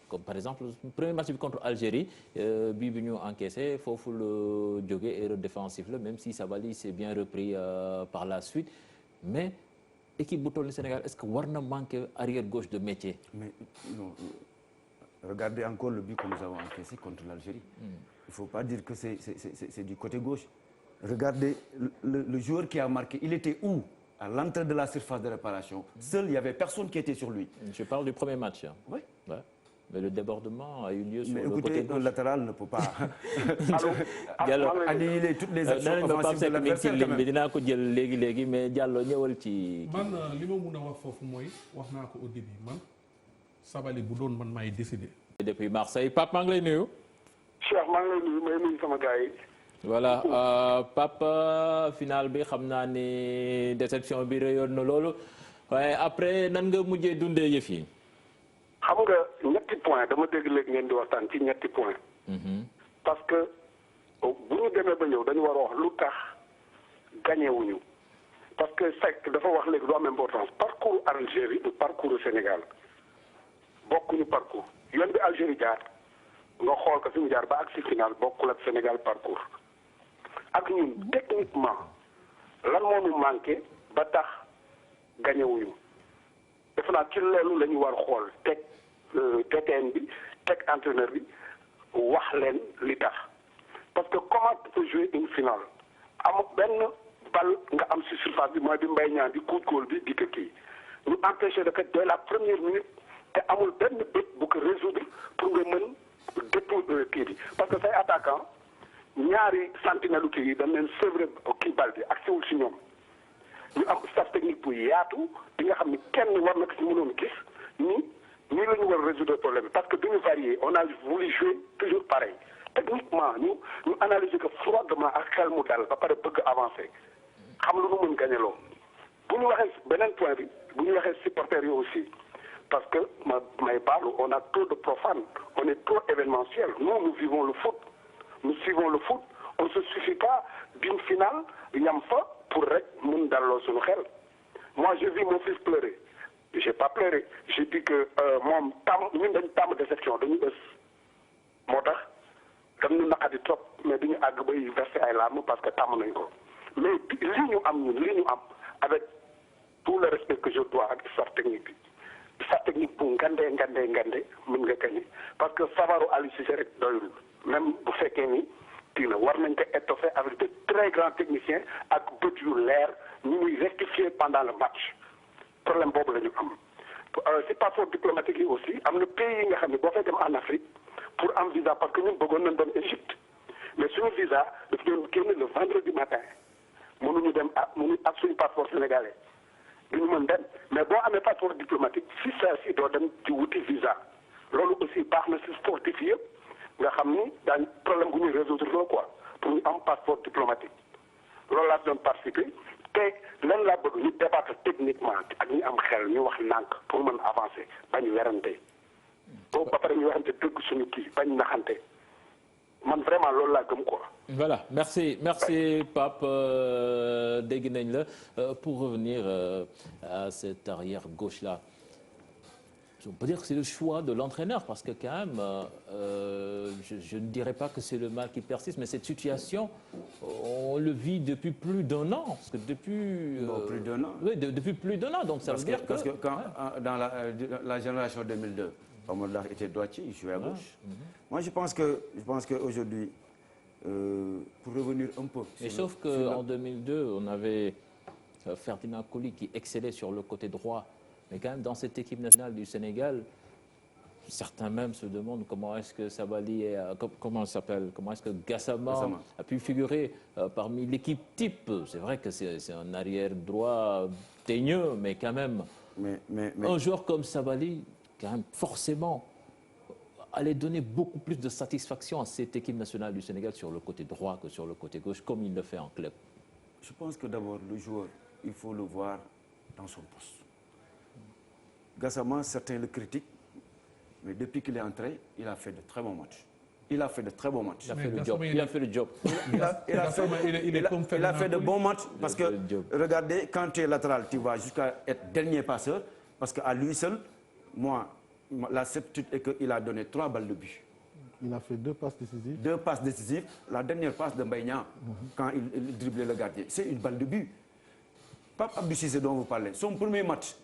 comme par exemple le premier match contre Algérie bii bi ñu encaissé foofu le jóge erreur défensive la même si Sabali s'est bien repris par la suite mais équipe bu toll ni Sénégal est-ce que war na manquer arrière gauche de métier? Mais non, regardez encore le but que nous avons encaissé contre l'Algérie. Il ne faut pas dire que c'est du côté gauche. Regardez le joueur qui a marqué, il était où? À l'entrée de la surface de réparation. Seul, il n'y avait personne qui était sur lui. Je parle du premier match. Hein. Oui. Ouais. Mais le débordement a eu lieu sur mais le côté gauche. Un latéral ne peut pas annihiler toutes les actions offensives de l'adversaire quand même. dinaa ko jël léegi mais Diallo ñëwal ci. man li ma mun a wax foofu mooy wax naa ko au début man Sabali bu doon man maay décider. Depuis Marseille Pape maa ngi lay nuyu. Cheikh maa ngi lay nuyu may nuyu sama gars yi. Voilà Pape final bi xam naa ni déception bi réyoon na loolu waaye après nan nga mujjee dundee yëf yi. xam nga ñetti point dama dégg léegi ngeen di waxtaan ci ñetti point parce que bu ñu demee ba ñëw dañu war a wax lu tax gagné wuñu parce que Seck dafa wax léegi lu am importance parcours Algérie du parcours Sénégal bokkuñu parcours yoon bi Algérie jaar nga xool ko fi mu jaar ba ak si final bokkul ak Sénégal parcours ak ñun techniquement lan moo ñu manqué ba tax gagné wuñu def naa ci loolu la ñu war xool teg DTN bi teg entraîneur bi wax leen li tax parce que comment tu peux jouer une finale am benn bal nga am si surface bi mooy bi Mbaye Niang di coup de goal bi di ko kii ñu empêché de que dès la première minute te amul benn bët bu ko résoudre pour nga mën détour kii bi parce que say attaquant ñaari sentinelle kii yi dañ leen sevrer kii bal bi ak siwul si ñoom ñu am staff technique bu yaatu bi nga xam ni kenn war na ko si mënoon gis nii la ñu war a résoudre problème parce que duñu varier on a voulu jouer toujours pareil techniquement ñu analyser que froidement ak xel mu dal ba pare bëgg avancer xam lu nu mën gagné loo bu ñu waxee beneen point bi bu ñu waxee supporters yi aussi parce que may baalu on a trop de profane on est trop événementiel nous vivons le foot nous suivons le foot on se suffit pas d'une finale ñam fa pour rek mun dalloo suñu xel moi j'ai vu mon fils pleurer j'ai pas pleuré j'ai dit que moom ñun dañu tàmm déception dañu ës moo tax dam ñu naqadi trop mais dañu àgg bay verser ay larmes parce que tàmm nañ ko mais li ñu am avec tout le respect que je dois ak staff technique bi sa technique bu ngandee mën nga gagné parce que sabaru Aliou Cissé rek doyul même bu fekkee ni kii na war nañ ko étoffer avec de très grands techniciens ak bët yu leer ñu muy rectifier pendant le match problème boobu la ñu am. si passeport diplomatique yi aussi am na pays yi nga xam ne boo fay dem en Afrique pour am visa parce que ñun bëggoon nañ dem Égypte mais suñu visa daf doon génn le vendredi matin mënuñu dem ak suñu passeport sénégalais duñu mën dem mais boo amee passeport diplomatique si saa si doo dem ci wuti visa loolu aussi baax na si sportif yëpp nga xam ni daañ problème bu ñuy résoudre loolu quoi pour ñu am passeport diplomatique loolu laa doon participer te lan laa bëgg ñu débattre techniquement ak ñu am xel ñu wax nànk pour mën avancer bañ werante boobu ba pare ñu werante dëgg suñu kii bañ naxante man vraiment loolu laa gëm quoi. Voilà, merci Pape dégg nañ la pour revenir à cette arrière gauche là. On peut dire que c'est le choix de l'entraîneur parce que quand même, je ne dirais pas que c'est le mal qui persiste, mais cette situation, on le vit depuis plus d'un an. Parce que depuis plus d'un an. Oui, depuis plus d'un an. Donc ça veut dire que parce que quand dans la génération 2002, Omar était droitier, il jouait à gauche. Moi, je pense que aujourd'hui, pour revenir un peu. Mais sauf qu'en 2002, on avait Ferdinand Coly qui excellait sur le côté droit. Mais quand même, dans cette équipe nationale du Sénégal, certains même se demandent comment est-ce que Sabali, comment est-ce que Gassama a pu figurer parmi l'équipe type. C'est vrai que c'est un arrière droit teigneux, mais quand même, un joueur comme Sabali, quand même, forcément, allait donner beaucoup plus de satisfaction à cette équipe nationale du Sénégal sur le côté droit que sur le côté gauche, comme il le fait en club. Je pense que d'abord, le joueur, il faut le voir dans son poste. Gassama, certains le critiquent, mais depuis qu'il est entré, il a fait de très bons matchs. Il a fait de très bons matchs. Il a fait le job. Il a fait de bons matchs parce que, regardez, quand tu es latéral, tu vas jusqu'à être dernier passeur, parce qu'à lui seul, moi, la certitude est qu'il a donné 3 balles de but. Il a fait 2 passes décisives. 2 passes décisives. La dernière passe de Mbaye quand il driblait le gardien. C'est une balle de but. Pape Abdou Cissé dont vous parlez, son premier match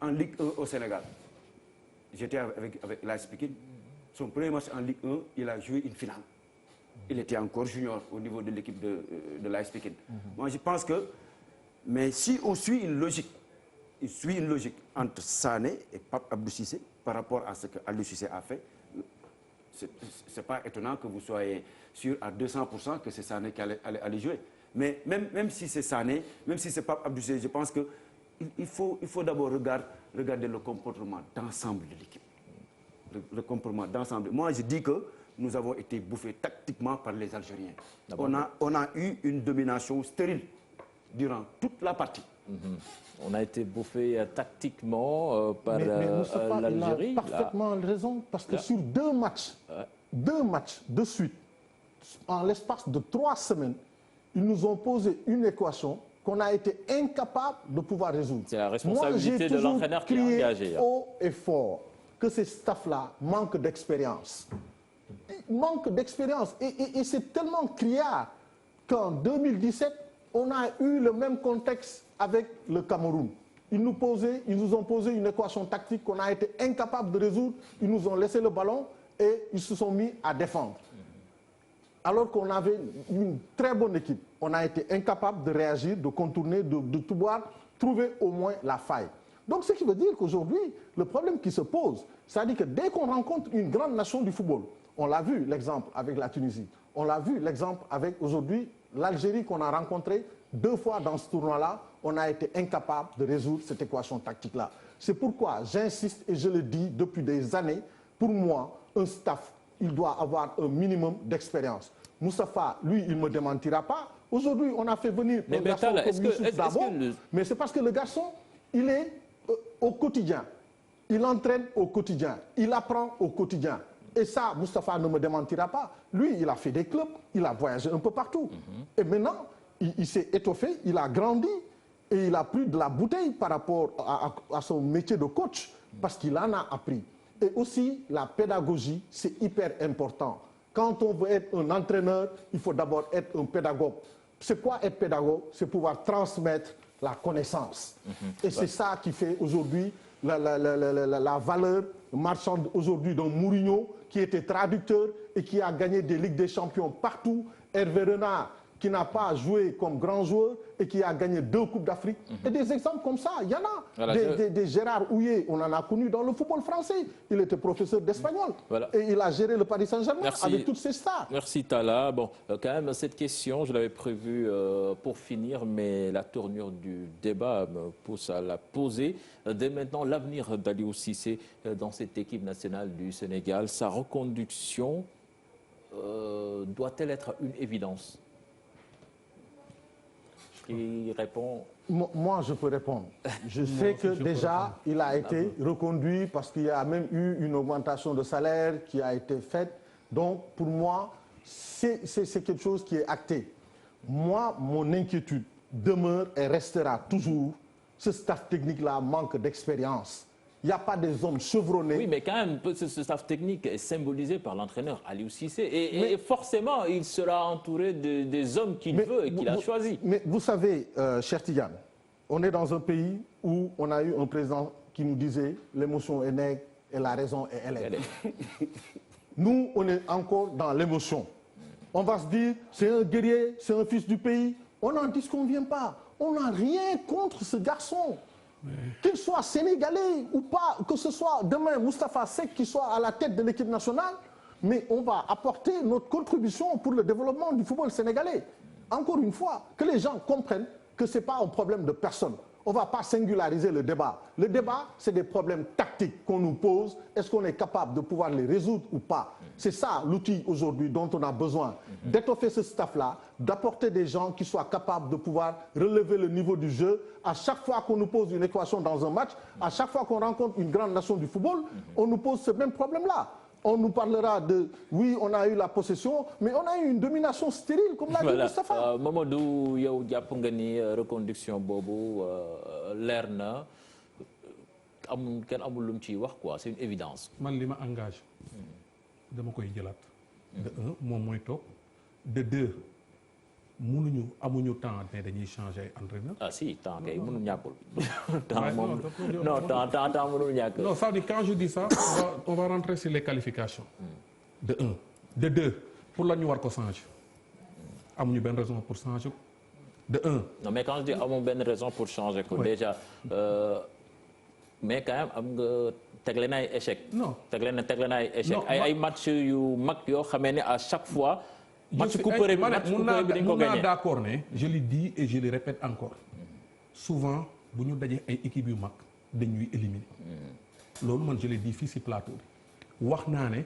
en Ligue 1 au Sénégal, j'étais avec l'AS Pikine. Son premier match en Ligue 1, il a joué une finale. Il était encore junior au niveau de l'équipe de l'AS Pikine. Moi, je pense que, mais si on suit une logique, entre Sané et Pape Abdou Cissé par rapport à ce que Aliou Cissé a fait, c'est pas étonnant que vous soyez sûr à 200% que c'est Sané qui allait jouer. Mais même si c'est Sané, même si c'est Pape Abdou Cissé, je pense que il faut d'abord regarder le comportement d'ensemble de l'équipe. Le comportement d'ensemble. Moi, je dis que nous avons été bouffés tactiquement par les Algériens. On a eu une domination stérile durant toute la partie. On a été bouffé tactiquement par l'Algérie. Il a parfaitement raison, parce que sur 2 matchs de suite, en l'espace de 3 semaines, ils nous ont posé une équation qu'on a été incapable de pouvoir résoudre. C'est la responsabilité de l'entraîneur qui est engagé. Haut et fort que ces staffs-là manquent d'expérience. Ils manquent d'expérience. Et c'est tellement criard qu'en 2017, on a eu le même contexte avec le Cameroun. Ils nous ont posé une équation tactique qu'on a été incapable de résoudre. Ils nous ont laissé le ballon et ils se sont mis à défendre. Alors qu'on avait une très bonne équipe, on a été incapable de réagir, de contourner, de pouvoir trouver au moins la faille. Donc ce qui veut dire qu'aujourd'hui, le problème qui se pose, c'est-à-dire que dès qu'on rencontre une grande nation du football, on l'a vu l'exemple avec la Tunisie, on l'a vu l'exemple avec aujourd'hui l'Algérie qu'on a rencontré 2 fois dans ce tournoi-là, on a été incapable de résoudre cette équation tactique-là. C'est pourquoi j'insiste et je le dis depuis des années, pour moi, un staff, il doit avoir un minimum d'expérience. Moustapha, lui, il ne me démentira pas. Aujourd'hui, on a fait venir un garçon comme Youssouf Dabo, mais c'est parce que le garçon, il est au quotidien. Il entraîne au quotidien. Il apprend au quotidien. Et ça, Moustapha ne me démentira pas. Lui, il a fait des clubs, il a voyagé un peu partout. Et maintenant, il s'est étoffé, il a grandi et il a pris de la bouteille par rapport à son métier de coach parce qu'il en a appris. Et aussi, la pédagogie, c'est hyper important. Quand on veut être un entraîneur, il faut d'abord être un pédagogue. C'est quoi être pédagogue? C'est pouvoir transmettre la connaissance. Et c'est ça qui fait aujourd'hui la valeur marchande aujourd'hui d'un Mourinho qui était traducteur et qui a gagné des Ligues des Champions partout. Hervé Renard, qui n'a pas joué comme grand joueur et qui a gagné 2 Coupes d'Afrique. Et des exemples comme ça, il y en a. Voilà, des Gérard Houllier, on en a connu dans le football français. Il était professeur d'espagnol. Voilà. Et il a géré le Paris Saint-Germain avec toutes ses stars. Merci Talla. Bon, quand même, cette question, je l'avais prévue pour finir, mais la tournure du débat me pousse à la poser. Dès maintenant, l'avenir d'Aliou Cissé dans cette équipe nationale du Sénégal, sa reconduction doit-elle être une évidence? Qui répond? Moi, je peux répondre. Je sais que déjà, il a été reconduit parce qu'il y a même eu une augmentation de salaire qui a été faite. Donc, pour moi, c'est quelque chose qui est acté. Moi, mon inquiétude demeure et restera toujours. Ce staff technique-là manque d'expérience. Il n'y a pas des hommes chevronnés. Oui, mais quand même, ce staff technique est symbolisé par l'entraîneur Aliou Cissé. Et forcément, il sera entouré des hommes qu'il veut et qu'il a choisis. Mais vous savez, cher Tidiane, on est dans un pays où on a eu un président qui nous disait « l'émotion est nègre et la raison est élève ». Nous, on est encore dans l'émotion. On va se dire « c'est un guerrier, c'est un fils du pays ». On n'en disconvient pas. On n'a rien contre ce garçon. Qu'il soit sénégalais ou pas, que ce soit demain Moustapha Seck qui soit à la tête de l'équipe nationale, mais on va apporter notre contribution pour le développement du football sénégalais. Encore une fois, que les gens comprennent que ce n'est pas un problème de personne. On ne va pas singulariser le débat. Le débat, c'est des problèmes tactiques qu'on nous pose. Est-ce qu'on est capable de pouvoir les résoudre ou pas? C'est ça l'outil aujourd'hui dont on a besoin. D'étoffer ce staff-là, d'apporter des gens qui soient capables de pouvoir relever le niveau du jeu. À chaque fois qu'on nous pose une équation dans un match, à chaque fois qu'on rencontre une grande nation du football, on nous pose ce même problème-là. On nous parlera de, oui, on a eu la possession, mais on a eu une domination stérile, comme l'a dit Moustapha. Mamadou, yow jàpp nga ni reconduction boobu leer na kenn amul lu mu ciy wax quoi, c'est une évidence. Man li ma engage dama koy jëlaat. De 1 moom mooy toog. De 2 amuñu temps mais dañuy changer entraîneur. Ah si, temps kay mënul ñàkkul. temps mënul ñàkk. Non, ça veut dire quand je dis ça, on va rentrer sur les qualifications. De 1. De 2, pour la ñu war ko changer. Amuñu benn raison pour changer. De 1. Non, mais quand je dis amuñu benn raison pour changer ko, déjà mais quand même am nga tegle na ay échec. Non. tegle na ay échec. ay match yu mag yoo xamee ne à chaque fois. Match coupé bi dañ ko gagné. D'accord, ne je le dis et je le répète encore. Souvent bu ñu dajee ay équipes yu mag dañuy éliminer. Loolu man je le dis fii si plateau bi. Wax naa ne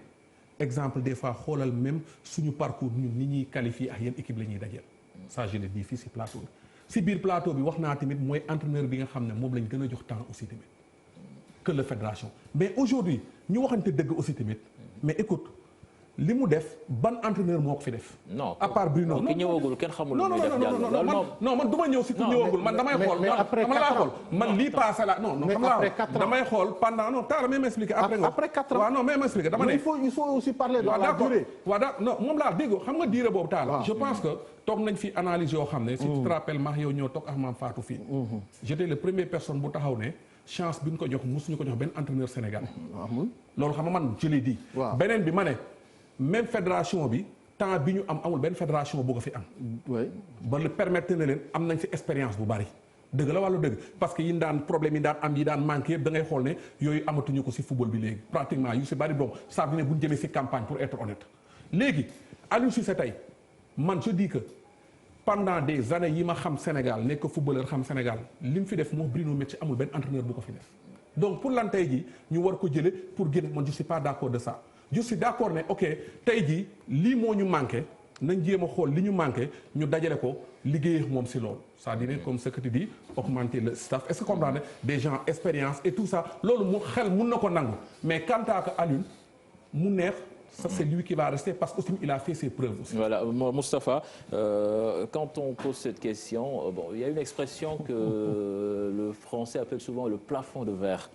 exemple des fois xoolal même suñu parcours ñun ni ñuy qualifier ak yenn équipe la ñuy dajeel. Ça je le dis fii si plateau bi. Si biir plateau bi wax naa tamit mooy entraîneur bi nga xam ne moom lañ gën a jox temps aussi tamit que la fédération. Mais aujourd'hui ñu waxante dëgg aussi tamit mais écoute. li mu def ban entraîneur moo ko fi def. non à part Bruno. ki ñëwagul kenn xamul lu muy def non man du ma ñëw si ku ñëwagul man damay xool. mais après 4 ans man lii passé la non xam nga damay xool pendant non taala may m'expliquer après 4 ans waaw non may m'expliquer dama ne. il faut aussi parler de la durée. waaw non moom laa dégg xam nga durée boobu taala. je pense que toog nañ fi analyse yoo xam ne. si tu te rappelles maax yow ñoo toog ak maam Fatou fii. j'étais le première personne bu taxaw ne chance bi ñu ko jox mosuñu ko jox benn entraîneur Sénégal. loolu xam nga man je l'ai dit. beneen bi ma ne. Même fédération bi temps bi ñu amul benn fédération bu ko fi am. ba le permettre na leen am nañ ci expérience bu bari. dëgg la wàllu dëgg parce que yi daan problème yi daan am yi daan manqué yëpp da ngay xool ne yooyu amatuñu ko ci football bi léegi pratiquement yu ci bari bon ça veut dire bu ñu jëlee ci campagne pour être honnête. léegi Aliou Cissé tey man je dis que pendant des années yi ma xam Sénégal nekk footballeur xam Sénégal li mu fi def moom Bruno Metsu amul benn entraîneur bu ko fi def. donc pour lan tey jii ñu war ko jëlee pour génne man je suis pas d'accord de ça. Je suis d'accord ne ok tey jii lii moo ñu manqué nañ jéem a xool li ñu manqué ñu dajale ko liggéey moom si loolu c'est-à-dire comme ce que tu dis augmenter le staff est-ce que comprendre des gens expérience et tout ça loolu mu xel mun na ko nangu mais quant à Aliou mu neex ça c'est lui qui va rester parce qu'il a fait ses preuves aussi. Voilà, Moustapha, quand on pose cette question, bon, il y a une expression que le français appelle souvent le plafond de verre.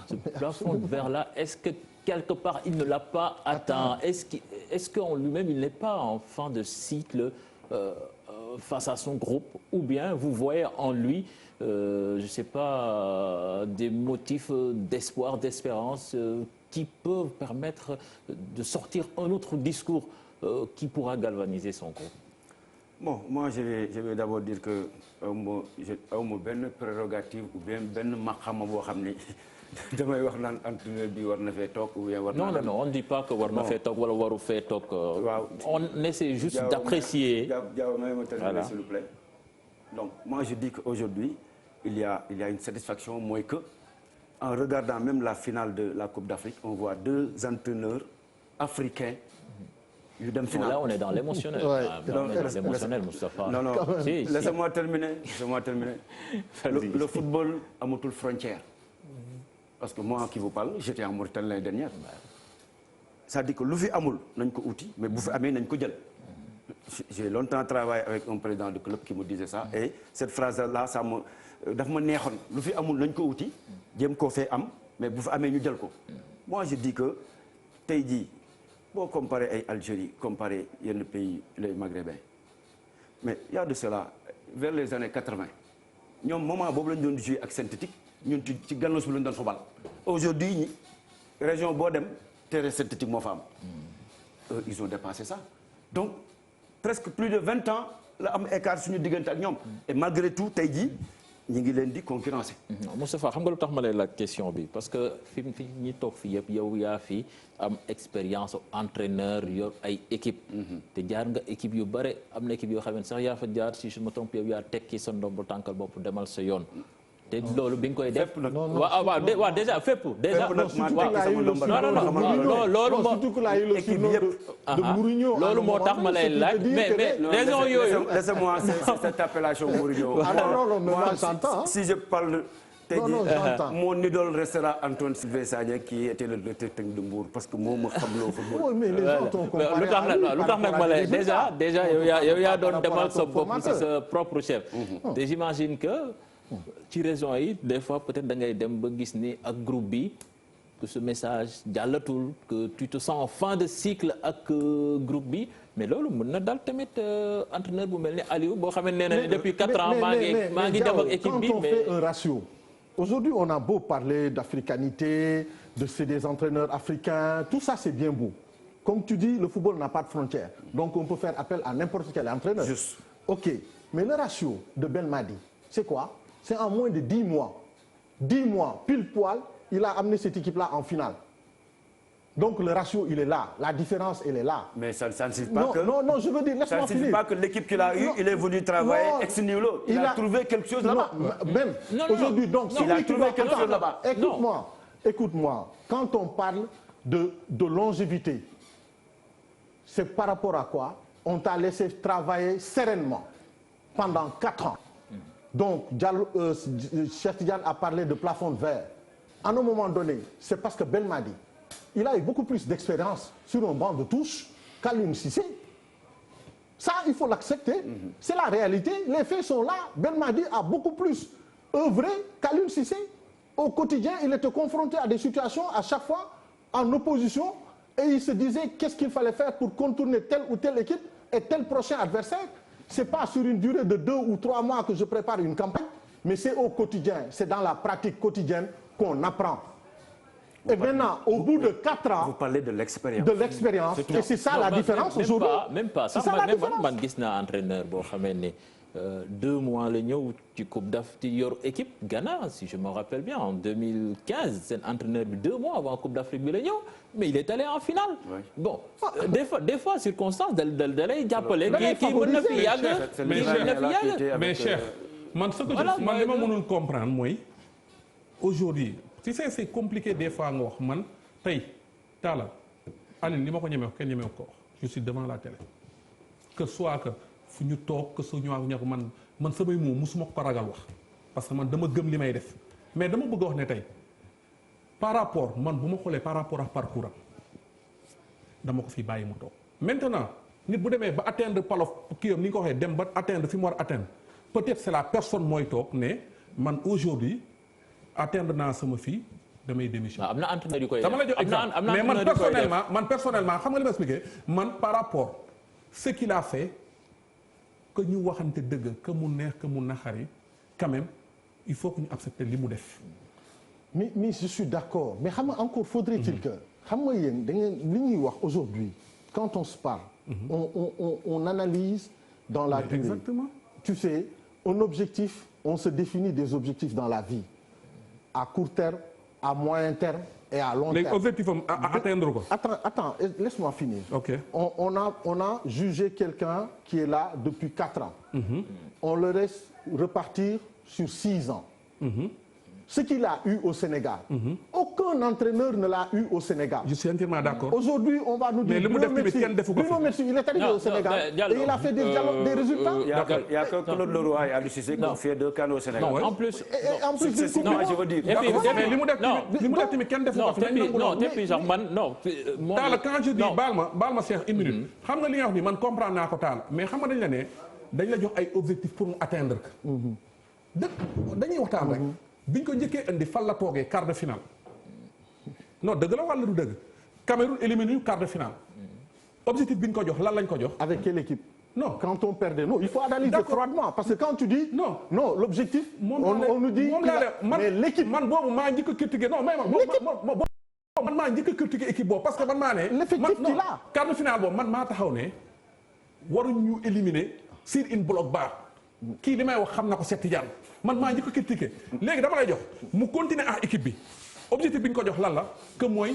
Ce plafond de verre-là, est-ce que quelque part il ne l'a pas atteint? Est-ce qu'en lui-même il n'est pas en fin de cycle face à son groupe, ou bien vous voyez en lui, je ne sais pas, des motifs d'espoir, d'espérance qui peuvent permettre de sortir un autre discours qui pourra galvaniser son groupe? Bon, moi je vais d'abord dire que j'ai une prérogative ou bien une maqama boo xam ni damay wax naan entraîneur bi war na fee toog ou bien war na. Non, on ne dit pas que war na fee toog wala waru fee toog. On essaie juste d'apprécier. Diaw, may ma terminer s'il vous plaît. Donc moi je dis qu'aujourd'hui il y a une satisfaction moins que en regardant même la finale de la Coupe d'Afrique, on voit 2 entraîneurs africains. Là, on est dans l'émotionnel. Ouais. On est dans l'émotionnel, Moustapha. Non. Si, Laissez-moi terminer. Le football a motul frontière. Parce que moi qui vous parle, j'étais en Mauritanie l'année dernière. Ça dit que lu fi amul nañ ko outil, mais bu fi amee nañ ko jël. J'ai longtemps travaillé avec un président de club qui me disait ça, et cette phrase-là, ça me daf ma neexoon. Lu fi amul nañ ko outil, jéem koo fee am, mais bu fi amee ñu jël ko. Moi je dis que tey jii boo comparé ay Algérie, comparé yenn pays les Maghrébins, mais il y a de cela vers les années 80 ñoom moment boobu lañ doon jouer ak synthétique ñun ci gànnaas bi lañ doon fubal. Aujourd'hui région boo dem terrain synthétique moo fa am. Ils ont dépassé ça. Donc presque plus de 20 ans la am écart suñu diggante ak ñoom. Et malgré tout tey jii ñu ngi leen di concurrencer. Moustapha xam nga lu tax ma lay la question bi parce que fi ñi toog fi yëpp yow yaa fi am expérience entraîneur yor ay équipe te jaar nga équipe yu bare am na équipe yoo xam ne sax yaa fa jaar si je me trompe yow yaa tekki sa ndombo tànkal bopp demal sa yoon. te loolu bi nga koy def waaw déjà fépp déjà loolu moo tax ma lay laaj mais raison yooyu laissez-moi cette appellation Mourinho. Si je parle mon idole restera Antoine Sylvain Sagna qui était le directeur technique de Mbour parce que moo ma xam loo football. lu tax nag ma lay déjà yow yaa doon demal sa bopp si sa propre chef te j'imagine que ci raison yi des fois peut-être da ngay dem ba gis ni ak groupe bi que ce message jàllatul que tu te sens en fin de cycle ak groupe bi mais loolu mën na dal tamit entraîneur bu mel ni Aliou boo xam ne nee na depuis 4 ans maa ngi dem ak équipe bi mais quand on fait un ratio aujourd'hui on a beau parler d'africanité de c'est des entraîneurs africains tout ça c'est bien beau comme tu dis le football n'a pas de frontières donc on peut faire appel à n'importe quel entraîneur. Juste. Ok mais le ratio de Belmadi c'est quoi? C'est en moins de 10 mois. 10 mois, pile poil, il a amené cette équipe-là en finale. Donc le ratio, il est là. La différence, elle est là. Mais ça ne signifie pas que... Non, je veux dire, laisse-moi finir. Ça ne signifie pas que l'équipe qu'il a eue, il est venu travailler ex nihilo. Il a trouvé quelque chose là-bas. Même aujourd'hui, donc... Il a trouvé quelque chose là-bas. Écoute-moi. Quand on parle de longévité, c'est par rapport à quoi? On t'a laissé travailler sereinement pendant 4 ans. Donc, Cheikh Tidiane a parlé de plafond de verre. À un moment donné, c'est parce que Belmadi, il a eu beaucoup plus d'expérience sur un banc de touche qu'Aliou Cissé. Ça, il faut l'accepter. C'est la réalité. Les faits sont là. Belmadi a beaucoup plus œuvré qu'Aliou Cissé. Au quotidien, il était confronté à des situations à chaque fois en opposition et il se disait qu'est-ce qu'il fallait faire pour contourner telle ou telle équipe et tel prochain adversaire. C'est pas sur une durée de 2 ou 3 mois que je prépare une campagne, mais c'est au quotidien, c'est dans la pratique quotidienne qu'on apprend. Et maintenant, au bout de 4 ans... Vous parlez de l'expérience. De l'expérience, et c'est ça la différence aujourd'hui. Même pas. C'est ça la différence. Man gis naa entraîneur boo xamee ne 2 mois la ñëw ci Coupe d'Afrique yor équipe Ghana, si je me rappelle bien, en 2015, c'est un entraîneur bi 2 mois avant Coupe d'Afrique bi la ñëw, mais il est allé en finale. Oui. Bon, des fois circonstances da lay jàppale kii mën na fi yàgg. Mais chef, man ce que man li ma mënul comprendre mooy aujourd'hui si c'est compliqué des fois nga wax man tey Talla Aline li ma ko ñemee wax kenn ñemee ko wax je suis devant la télé que soit que fu ñu toog que su ñu wax man samay moom musuma ko ragal wax parce que man dama gëm li may def mais dama bëgg a wax ne tey par rapport man bu ma xoolee par rapport ak parcours am dama ko fi bàyyi mu toog maintenant nit bu demee ba atteindre palof kii am ni nga ko waxee dem ba atteindre fi mu war atteindre peut-être c'est la personne mooy toog ne man aujourd'hui atteindre naa sama fii damay démission. am na entraîneur yu koy dama la jox exemple mais man personnellement xam nga li ma expliqué man par rapport ce qu'il a fait que ñu waxante dëgg que mu neex que mu naxari quand même il faut que ñu accepter li mu def. mais je suis d'accord mais xam nga encore faudrait-il que xam nga yéen da ngeen li ñuy wax aujourd'hui quand on se parle. on analyse dans la durée. Exactement. Tu sais, un objectif, on se définit des objectifs dans la vie à court terme, à moyen terme et à long terme. Les objectifs à atteindre quoi? Attends, laisse-moi finir. Ok. On a jugé quelqu'un qui est là depuis 4 ans. On le laisse repartir sur 6 ans. Ce qu'il a eu au Sénégal. Aucun entraîneur ne l'a eu au Sénégal. Je suis entièrement d'accord. Aujourd'hui, on va nous dire Bruno Metsu, il est arrivé au Sénégal et il a fait des résultats. Il y a que Claude Leroy et Aliou Cissé qui ont fait 2 CAN au Sénégal. Non, en plus, successivement, je veux dire. Mais li mu def tamit kenn defu ko fi. Non, depuis sax man non. Talla quand je dis baal ma Cheikh une minute. Xam nga li nga wax ni man comprendre naa ko Talla mais xam nga dañ la ne dañ la jox ay objectifs pour mu atteindre ko. Dañuy waxtaan rek. biñ ko njëkkee indi fan la toogee quart de finale non dëgg la wala du dëgg Cameroun éliminé ñu quart de finale objectif biñ ko jox lan lañ ko jox. Avec quelle équipe? Non, quand on perdait, non, il faut analyser froidement parce que quand tu dis non, l'objectif, on nous dit mais l'équipe, man boobu maa njëkk a critiqué non mais man maa njëkk a critiqué équipe boobu parce que man maa ne. l'effectif qu'il a. Quart de finale boobu man maa taxaw ne waruñ ñu éliminer sur une bloc bas kii li may wax xam na ko Cheikh Tidiane man maa njëkk a critiqué léegi dama lay jox mu continuer ak équipe bi objectif bi ñu ko jox lan la que mooy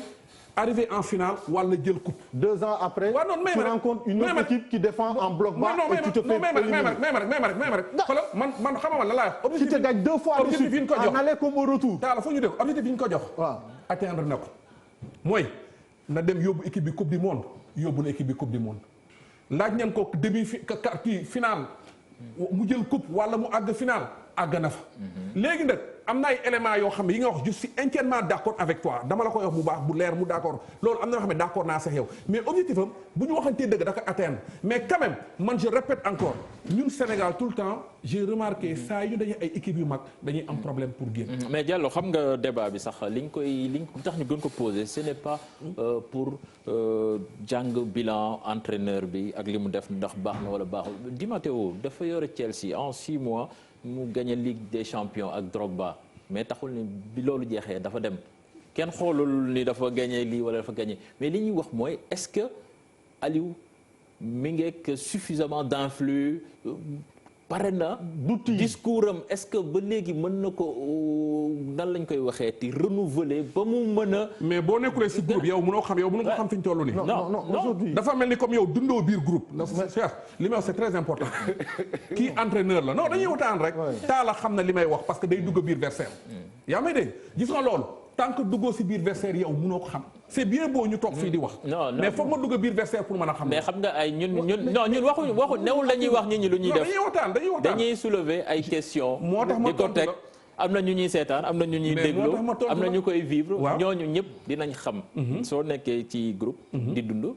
arriver en finale wala jël coupe. 2 ans après. waaw non tu rencontres une autre équipe qui défend en bloc bas et tu te fais éliminer. mais rek xoolal man xamal la laa wax. tu te gagnes 2 fois de suite ko jox en aller comme au retour. Talla foo ñu def objectif yi ñu ko jox. waaw atteindre na ko mooy na dem yóbbu équipe bi coupe du monde yóbbu na équipe bi coupe du monde laaj ñan ko finale mu jël coupe wala mu àgg finale àgg na fa. léegi nag am na ay éléments yoo xam ne yi nga wax je suis entièrement d' accord avec toi dama la koy wax bu baax bu leer mu d' accord loolu am na yoo xam ne d' accord naa sax yow mais objectif am bu ñu waxantee dëgg da ko atteindre mais quand même man je répète encore ñun Sénégal tout le temps j'ai remarqué saa yu dañuy ay équipes yu mag dañuy am problème pour génn. mais Diallo xam nga débat bi sax liñ tax ñu gën ko poser ce n' est pas pour jàng bilan entraîneur bi ak li mu def ndax baax na wala baaxul Di Matteo dafa yore Chelsea en 6 mois. mu gagné Ligue des Champions ak Drogba mais taxul ni bi loolu jeexee dafa dem kenn xoolul ni dafa gagné lii wala dafa gagné mais li ñuy wax mooy est-ce que Aliou mi ngeek suffisamment d'influx pare na discours am est-ce que ba léegi mën na ko nan lañ koy waxee ti renouveler ba mu mën a. mais boo nekkulee si groupe yow mënoo xam yow mënoo ko xam fi ñu toll nii. non aujourd'hui dafa mel ni comme yow dundoo biir groupe. Cheikh li may wax c'est très important. kii entraîneur la non dañuy waxtaan rek. Talla xam na li may wax parce que day dugg biir vestiaire. yaa may dégg gis nga loolu tant que duggoo si biir vestiaire yow mënoo ko xam. c'est bien beau ñu toog fii di wax. mais foog ma dugg biir vestiaire pour mën a xam. mais xam nga ay ñun waxu newul dañuy wax nit ñi lu ñuy def. dañuy soulever ay questions. moo tax ma di ko teg am na ñu ñuy seetaan am na ñu ñuy déglu am na ñu koy vivre. ñooñu ñëpp dinañ xam. soo nekkee ci groupe. di dund.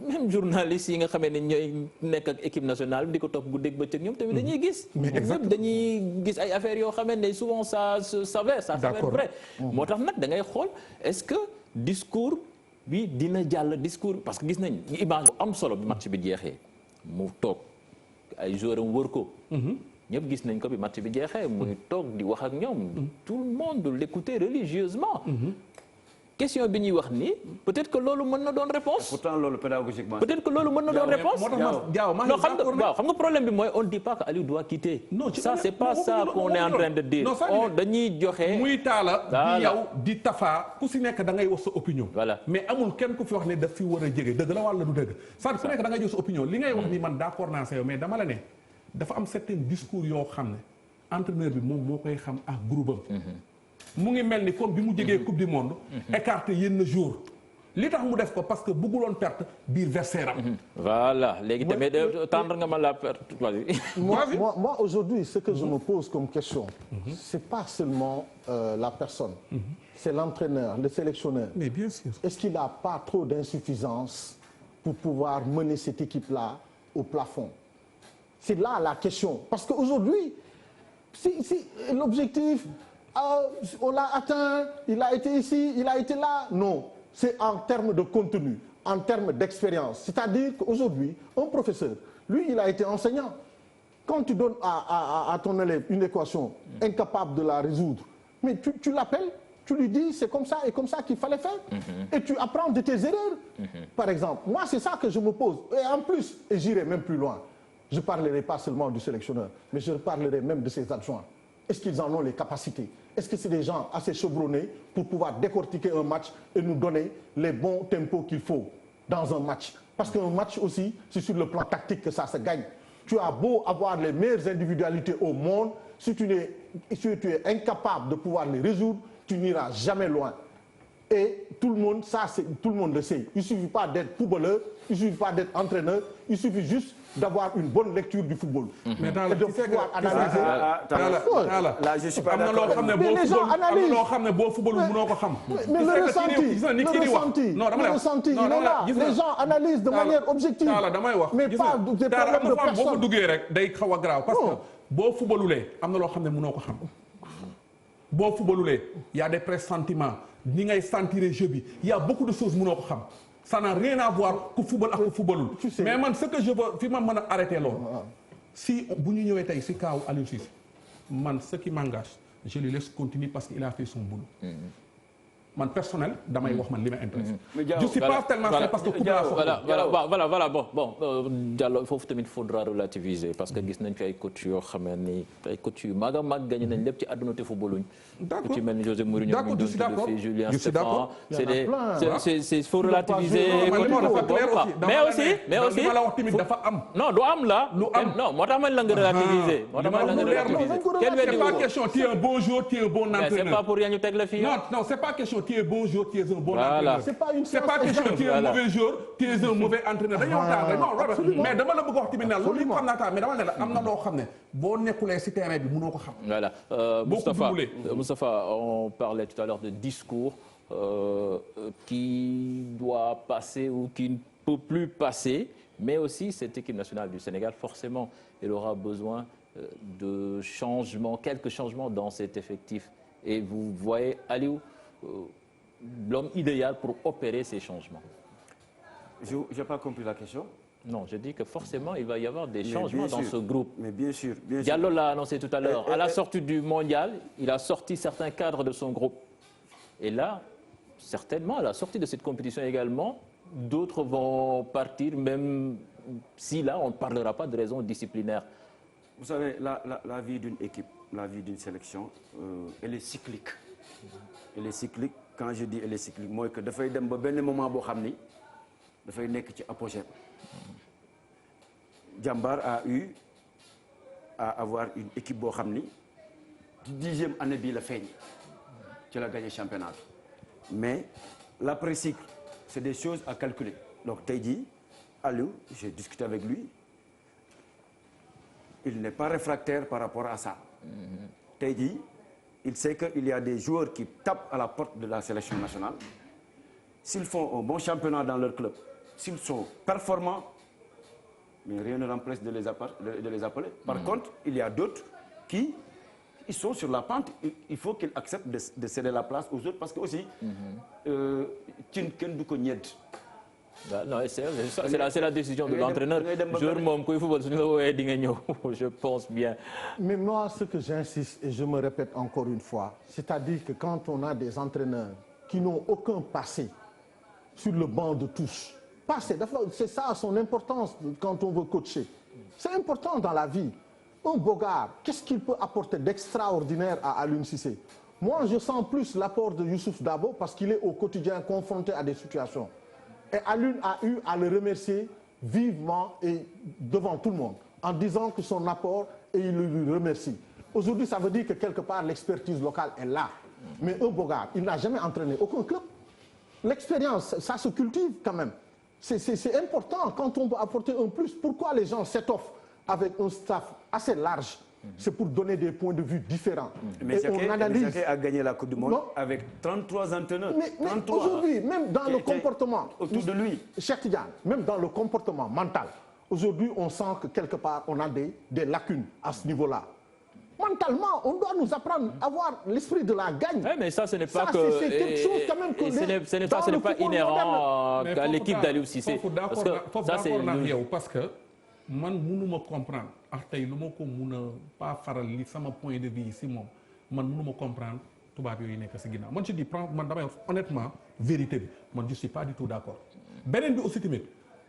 même journalistes yi nga xamee ne ñooy nekk ak équipe nationale bi di ko topp guddeeg bëccëg ñoom tamit dañuy gis. ñëpp dañuy gis ay affaires yoo xamee ne souvent ça s'avère vrai. moo tax nag da ngay xool est-ce que discours bi dina jàll discours parce que gis nañ image bu am solo bi match bi jeexee mu toog ay joueurs am wër ko. ñëpp gis nañ ko bi match bi jeexee muy toog di wax ak ñoom. tout le monde l'écoutait religieusement. question bi ñuy wax nii peut-être que loolu mën na doon réponse. pourtant loolu pédagogiquement. peut-être que loolu mën na doon réponse. non xam nga problème bi mooy on ne dit pas que Aliou doit quitter. non ça c'est pas ça qu'on est en train de dire. dañuy joxe. muy Talla di yow di Tafa ku si nekk da ngay wax sa opinion. voilà mais amul kenn ku fi wax ne daf fi war a jege dëgg la wala du dëgg. ça ku nekk da ngay jox sa opinion li ngay wax ni man d'accord naa sa yow mais dama la ne dafa am certain discours yoo xam ne entraîneur bi moom moo koy xam ak groupe am. mu ngi mel ni comme bi mu jegee coupe du monde. écarté yenn jour li tax mu def ko parce que bëgguloon perte biir vestiaire am. voilà léegi tamit tendre nga ma la perte. moi aujourd'hui ce que je me pose comme question. c'est pas seulement la personne. c'est l'entraîneur le sélectionneur. mais bien sûr. est-ce qu'il n'a pas trop d'insuffisance pour pouvoir mener cette équipe-là au plafond? c'est là la question parce que aujourd'hui si l'objectif. On l'a atteint, il a été ici, il a été là. Non, c'est en termes de contenu, en termes d'expérience. C'est-à-dire qu'aujourd'hui, un professeur, lui, il a été enseignant. quand tu donnes à ton élève une équation incapable de la résoudre, mais tu l'appelles, tu lui dis c'est comme ça et comme ça qu'il fallait faire. Et tu apprends de tes erreurs. Par exemple, moi c'est ça que je me pose. Et en plus, et j'irai même plus loin, je ne parlerai pas seulement du sélectionneur, mais je parlerai même de ses adjoints. Est-ce qu'ils en ont les capacités? Est-ce que c'est des gens assez chevronnés pour pouvoir décortiquer un match et nous donner les bons tempos qu'il faut dans un match? Parce qu'un match aussi, c'est sur le plan tactique que ça se gagne. Tu as beau avoir les meilleures individualités au monde, si tu es incapable de pouvoir les résoudre, tu n'iras jamais loin. Et tout le monde, tout le monde le sait. Il ne suffit pas d'être footballeur, il ne suffit pas d'être entraîneur, il suffit juste d'avoir une bonne lecture du football. Mais dans et de pouvoir analyser. Là, je suis pas d'accord. Mais les gens analysent. Mais le ressenti, il est là. Les gens analysent de manière objective. Mais pas des problèmes de personne. Parce que boo footballulee am na loo xam ne mënoo ko xam boo footballulee y a des pressentiments ni ngay sentir jeu bi y a beaucoup de choses mënoo ko xam ça n'a rien à voir ku football ak ku footballul mais man ce que je veux fi ma mën a arrêter loolu si bu ñu ñëwee tey si kaaw Aliou Cissé man ce qui m'engage je le laisse continuer parce qu'il a fait son boulot man personnel damay wax man li ma intéressé. je suis pas tellement parce que voilà bon Diallo foofu tamit faudra relativiser parce que gis nañ fi ay coach yoo xam ni ay coach yu mag a mag gagné nañ lépp ci àdduna te footballuñ. d'accord ci mel ni José Mourinho. d'accord je suis d'accord Julien je suis d'accord. c'est faut relativiser. mais aussi li ma la wax tamit dafa am. non du am la. lu am non moo tax man la nga relativiser. moo tax man la nga relativiser. c'est pas question tu es un bon joueur tu es un bon entraîneur. c'est pas pour rien ñu teg la fii. non c'est pas question tu es bon joueur tu es un bon entraîneur. c'est pas question tu es un mauvais joueur tu es un mauvais entraîneur. dañoo waxtaan rek non mais dama la bëgg wax tamit ne loolu yëpp xam naa taal mais dama ne la am na loo xam ne boo nekkulee si terrain bi mënoo ko xam. voilà Moustapha on parlait tout à l'heure de discours qui doit passer ou qui ne peut plus passer mais aussi cette équipe nationale du Sénégal forcément elle aura besoin de changements, quelques changements dans cet effectif et vous voyez Aliou l'homme idéal pour opérer ces changements. Je n'ai pas compris la question. Non, je dis que forcément, il va y avoir des changements dans ce groupe. Mais bien sûr. Diallo l'a annoncé tout à l'heure. À la sortie du mondial, il a sorti certains cadres de son groupe. Et là, certainement, à la sortie de cette compétition également, d'autres vont partir, même si là, on ne parlera pas de raisons disciplinaires. Vous savez, la vie d'une équipe, la vie d'une sélection, elle est cyclique. Elle est cyclique. Quand je dis elle est cyclique, moi que dafay dem ba benn moment boo xam ni dafay nekk ci apogée. Jambar a eu à avoir une équipe boo xam ni ci 10e année bii la feeñ ci la gagné championnat bi mais l'après-cycle c'est des choses à calculer. Donc tey jii Aliou, j'ai discuté avec lui, il n'est pas réfractaire par rapport à ça. Tey jii il sait qu'il y a des joueurs qui tapent à la porte de la sélection nationale. S'ils font un bon championnat dans leur club, s'ils sont performants, mais rien ne l'empêche de les appeler. Par contre, il y a d'autres qui ils sont sur la pente. Il faut qu'ils acceptent de céder la place aux autres parce que aussi, non, c'est la décision de l'entraîneur. Je pense bien. Mais moi, ce que j'insiste, et je me répète encore une fois, c'est-à-dire que quand on a des entraîneurs qui n'ont aucun passé sur le banc de touche, c'est ça son importance quand on veut coacher. C'est important dans la vie. Un Bogar, qu'est-ce qu'il peut apporter d'extraordinaire à Aliou Cissé? Moi, je sens plus l'apport de Youssouf Dabo parce qu'il est au quotidien confronté à des situations. Et Aliou a eu à le remercier vivement et devant tout le monde en disant que son apport, et il lui remercie. Aujourd'hui, ça veut dire que quelque part, l'expertise locale est là. Mais un Bogar, il n'a jamais entraîné aucun club. L'expérience, ça se cultive quand même. C'est important quand on peut apporter un plus. Pourquoi les gens s'étoffent avec un staff assez large? C'est pour donner des points de vue différents. Mais Jacquet a gagné la Coupe du Monde avec 33 entraîneurs. Mais aujourd'hui, même dans le comportement autour de lui, Cheikh Tidiane, même dans le comportement mental, aujourd'hui, on sent que quelque part, on a des lacunes à ce niveau-là. Mentalement, on doit nous apprendre à avoir l'esprit de la gagne. Oui, mais ça, ce n'est pas que... C'est quelque chose quand même que... Ce n'est pas inhérent à l'équipe d'Aliou Cissé. Parce que man mënuma comprendre ak tey lu ma ko mun a pas faral li sama point de vue si moom man mënuma comprendre tubaab yooyu nekk si ginnaaw man je dis man damay wax honnêtement vérité bi man je suis pas du tout d'accord. beneen bi aussi tamit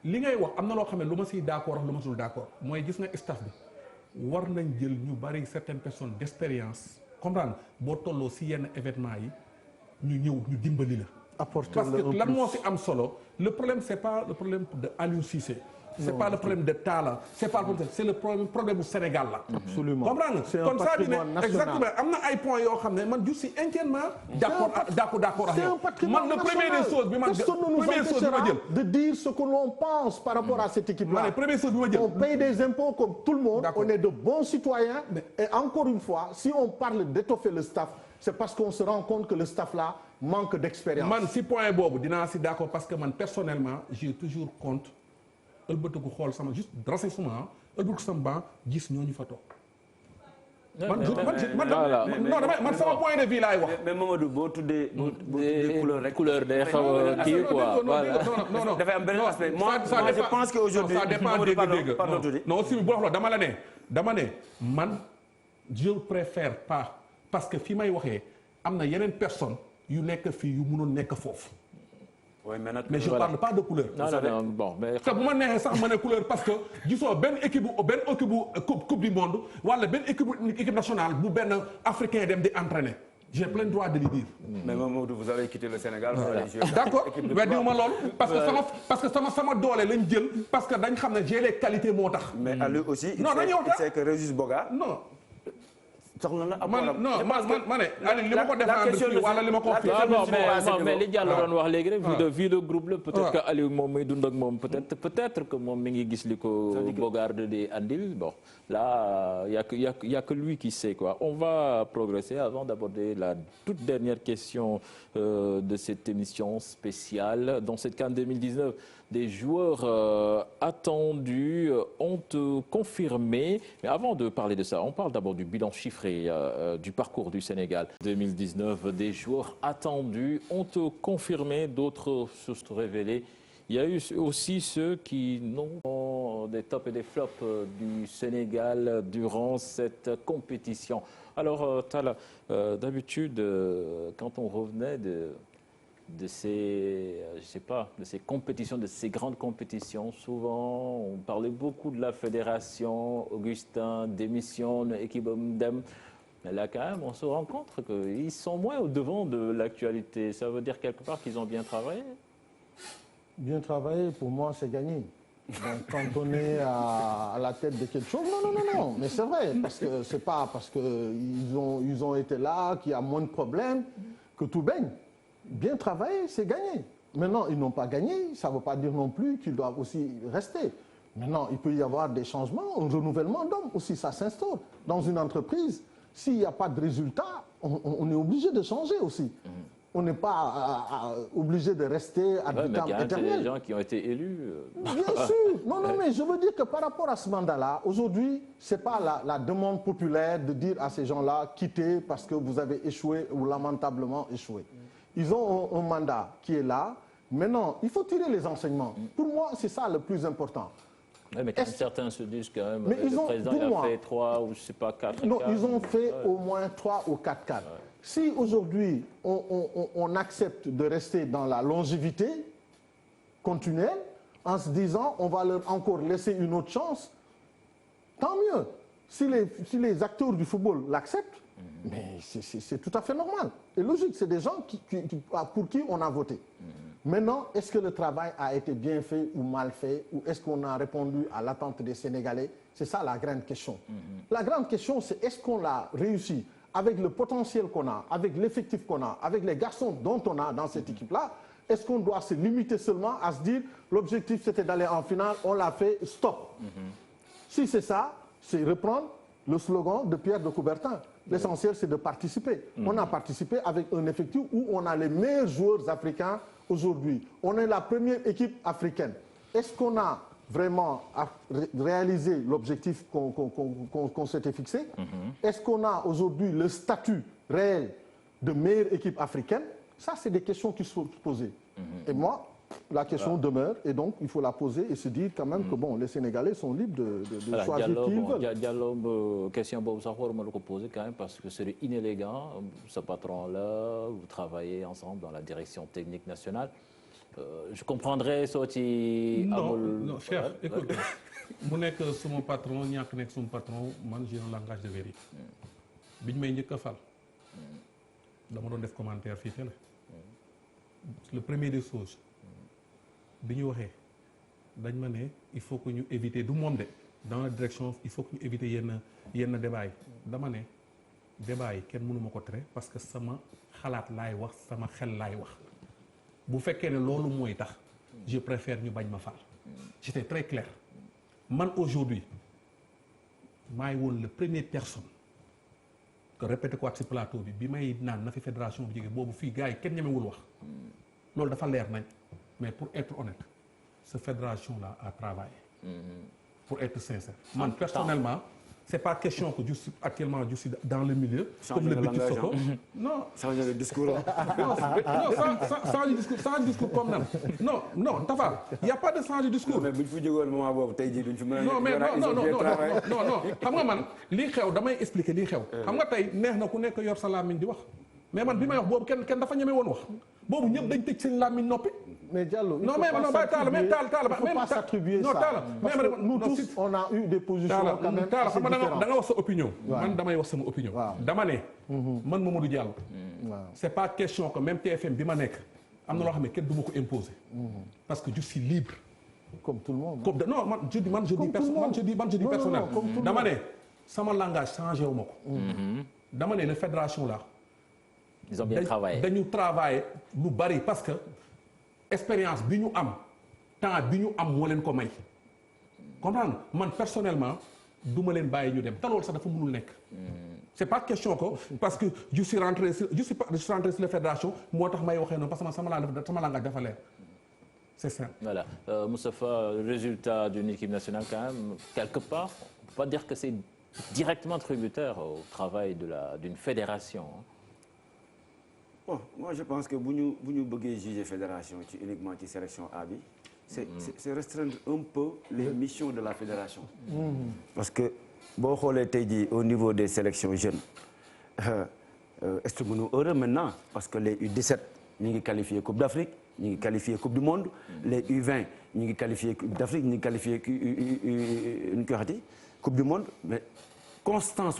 li ngay wax am na loo xam ne lu ma siy d'accord ak lu ma sul d'accord mooy gis nga staff bi war nañ jël ñu bari certaines personnes d'expérience comprendre boo tolloo si yenn événement yi ñu ñëw ñu dimbali la. parce que lan moo si am solo le problème c'est pas le problème de Aliou Cissé. c'est pas le problème de Talla c'est pas le problème c'est le problème bu Sénégal la. absolument comprendre c'est un kon ça patrimoine dit national. exactement am na ay points yoo xam ne man je suis entièrement d'accord ak yow. man le premier des choses bi man personne ne nous empêchera de dire ce que l'on pense par rapport à cette équipe là. première chose bi ma jël on paye des impôts comme tout le monde. on est de bons citoyens. et encore une fois si on parle d'étoffer le staff c'est parce qu'on se rend compte que le staff là manque d'expérience. man si point boobu dinaa si d'accord parce que man personnellement j'ai toujours compte ëlbatiku xool sama juste renseignement ëlbatiku sama banc gis ñooñu fa toog. man sama point de vue laay wax. mais Mamadou boo tuddee couleur rek. couleur day xaw a kii quoi. non dafay am benn aspect. moi je pense que aujourd'hui ça dépend dégg-dégg. non aussi bu wax la dama ne man je préfère pas parce que fi may waxee am na yeneen personne yu nekk fii yu mënoon nekk foofu. mais je parle pas de couleur. non bon mais. te bu ma neexee sax ma ne couleur parce que gisoo benn équipe bu coupe du monde wala benn équipe nationale bu benn africain dem di entraîner j'ai plein droit de le dire. mais Mamadou vous avez quitté le Sénégal. d'accord mais diwuma loolu parce que sama doole lañ jël parce que dañ xam ne j'ai les qualités moo tax. mais Aliou aussi. non dañuy wax c'est que Régis Boga. non. soxla na man ne li ma ko défendre fii wala li ma ko non mais li Diallo doon wax léegi rek vu de groupe la peut-être que Aliou moom muy dund ak moom peut-être que moom mi ngi gis li ko Bogarde di andil bon là y a que lui qui sait quoi. On va progresser avant d'aborder la toute dernière question de cette émission spéciale. Dans cette CAN 2019 des joueurs attendus ont confirmé. Mais avant de parler de ça, on parle d'abord du bilan chiffré du parcours du Sénégal. 2019, des joueurs attendus ont confirmé, d'autres se sont révélés. Il y a eu aussi ceux qui n'ont des tops et des flops du Sénégal durant cette compétition. Alors, Talla, d'habitude, quand on revenait de ces, je sais pas, de ces compétitions, de ces grandes compétitions, souvent on parlait beaucoup de la fédération, Augustin démissionne, équipe Dem. Mais là quand même on se rend compte qu'ils sont moins au devant de l'actualité. Ça veut dire quelque part qu'ils ont bien travaillé? Bien travaillé, pour moi c'est gagné. Donc quand on est à la tête de quelque chose, non, mais c'est vrai, parce que c'est pas parce qu'ils ont été là qu'il y a moins de problèmes que tout baigne. Bien travaillé, c'est gagné. Maintenant, ils n'ont pas gagné, ça ne veut pas dire non plus qu'ils doivent aussi rester. Maintenant, il peut y avoir des changements, un renouvellement d'hommes aussi, ça s'instaure. Dans une entreprise, s'il n'y a pas de résultat, on est obligé de changer aussi. On n'est pas obligé de rester à vitam éternel. C'est des gens qui ont été élus. Bien sûr. Non, mais je veux dire que par rapport à ce mandat-là, aujourd'hui, ce n'est pas la demande populaire de dire à ces gens-là, quittez parce que vous avez échoué ou lamentablement échoué. Ils ont un mandat qui est là. Maintenant, il faut tirer les enseignements. Pour moi, c'est ça le plus important. Oui, mais quand certains se disent quand même, mais le président il a fait 3 ou je sais pas 4 Non, ils ont fait au moins 3 ou 4 cadres. Ouais. Si aujourd'hui, on accepte de rester dans la longévité continuelle, en se disant, on va leur encore laisser une autre chance, tant mieux. Si les acteurs du football l'acceptent, mais c'est tout à fait normal et logique. C'est des gens pour qui on a voté. Maintenant, est-ce que le travail a été bien fait ou mal fait, ou est-ce qu'on a répondu à l'attente des Sénégalais? C'est ça la grande question. La grande question, c'est est-ce qu'on l'a réussi avec le potentiel qu'on a, avec l'effectif qu'on a, avec les garçons dont on a dans cette équipe-là? Est-ce qu'on doit se limiter seulement à se dire l'objectif c'était d'aller en finale, on l'a fait, stop. Si c'est ça, c'est reprendre le slogan de Pierre de Coubertin. L'essentiel, c'est de participer. On a participé avec un effectif où on a les meilleurs joueurs africains aujourd'hui. On est la première équipe africaine. Est-ce qu'on a vraiment réalisé l'objectif qu'on s'était fixé? Est-ce qu'on a aujourd'hui le statut réel de meilleure équipe africaine? Ça, c'est des questions qui sont posées. Et moi, la question demeure et donc il faut la poser et se dire quand même que bon, les Sénégalais sont libres de choisir qui ils veulent. Diallo, question pour vous poser quand même parce que c'est inélégant. Ce patron-là, vous travaillez ensemble dans la direction technique nationale. Je comprendrais sorti. Non, chef, écoute, mon mon patron, ñak nek son patron, man j'ai un langage de vérité. Biñ may ñëk fal. Dama doon def commentaire fi télé. Le premier des choses. Biñu waxé dañ ma né il faut que ñu éviter du mom dé dans la direction il faut que ñu éviter yenn débat yi dama né débat yi kenn mënu mako téré parce que sama xalaat lay wax sama xel lay wax bu fekké né lolu moy tax je préfère ñu bañ ma fal j'étais très clair man aujourd'hui maay woon le première personne que répété ko ak ci plateau bi may naan na fi fédération bi jógee boobu fii gars yi kenn ñemewul wax loolu dafa leer nañ mais pour être honnête cette fédération-là a travaillé. Pour être sincère. Moi, personnellement, c'est pas question que je suis actuellement dans le milieu. Changer le langage. Non. Changer le discours. Non, sans discours comme ça. Non, non, Tafa, il n'y a pas de changer de discours. Mais il faut dire au moment où tu as dit non, mais non. Xam nga man li xew damay expliquer li xew. Xam nga tay neex na ku nekk yor sa làmmiñ di wax. Mais man bi may wax boobu kenn dafa ñeme woon wax. Boobu ñëpp dañ tëj seen làmmiñ noppi. Mais Diallo, il non, faut mais pas non, pas s'attribuer ça. Parce que nous tous, on a eu des positions quand même assez différentes. Da nga wax sa opinion. Man damay wax sama opinion. Dama né man Mamadou Diallo. C'est pas question que même TFM bi ma nekk am na loo xam ne kenn du ma ko imposer. Parce que je suis libre. Comme tout le monde. Non, je dis personnel. Dama né sama langage changé wu ma ko. Dama né la fédération là. Ils ont bien travaillé. Dañu travailler lu bari parce que expérience bi ñu am temps bi ñu am moo leen ko may comprendre man personnellement du ma leen bàyyi ñu dem te loolu sax dafa mënul nekk. C'est pas question que parce que je suis rentré sur la fédération moo tax may waxee noonu parce que sama langage dafa leer c'est ça. Voilà Moustapha, le résultat d'une équipe nationale quand même quelque part on peut pas dire que c'est directement tributaire au travail d'une fédération. Bon, moi je pense que si nous voulons juger la fédération uniquement la sélection A, c'est restreindre un peu les missions de la fédération. Parce que bon, au niveau des sélections jeunes, extrêmement heureux maintenant parce que les U17 sont qualifiés Coupe d'Afrique, sont qualifiés Coupe du Monde, les U20 sont qualifiés Coupe d'Afrique, sont qualifiés Coupe du Monde, mais constance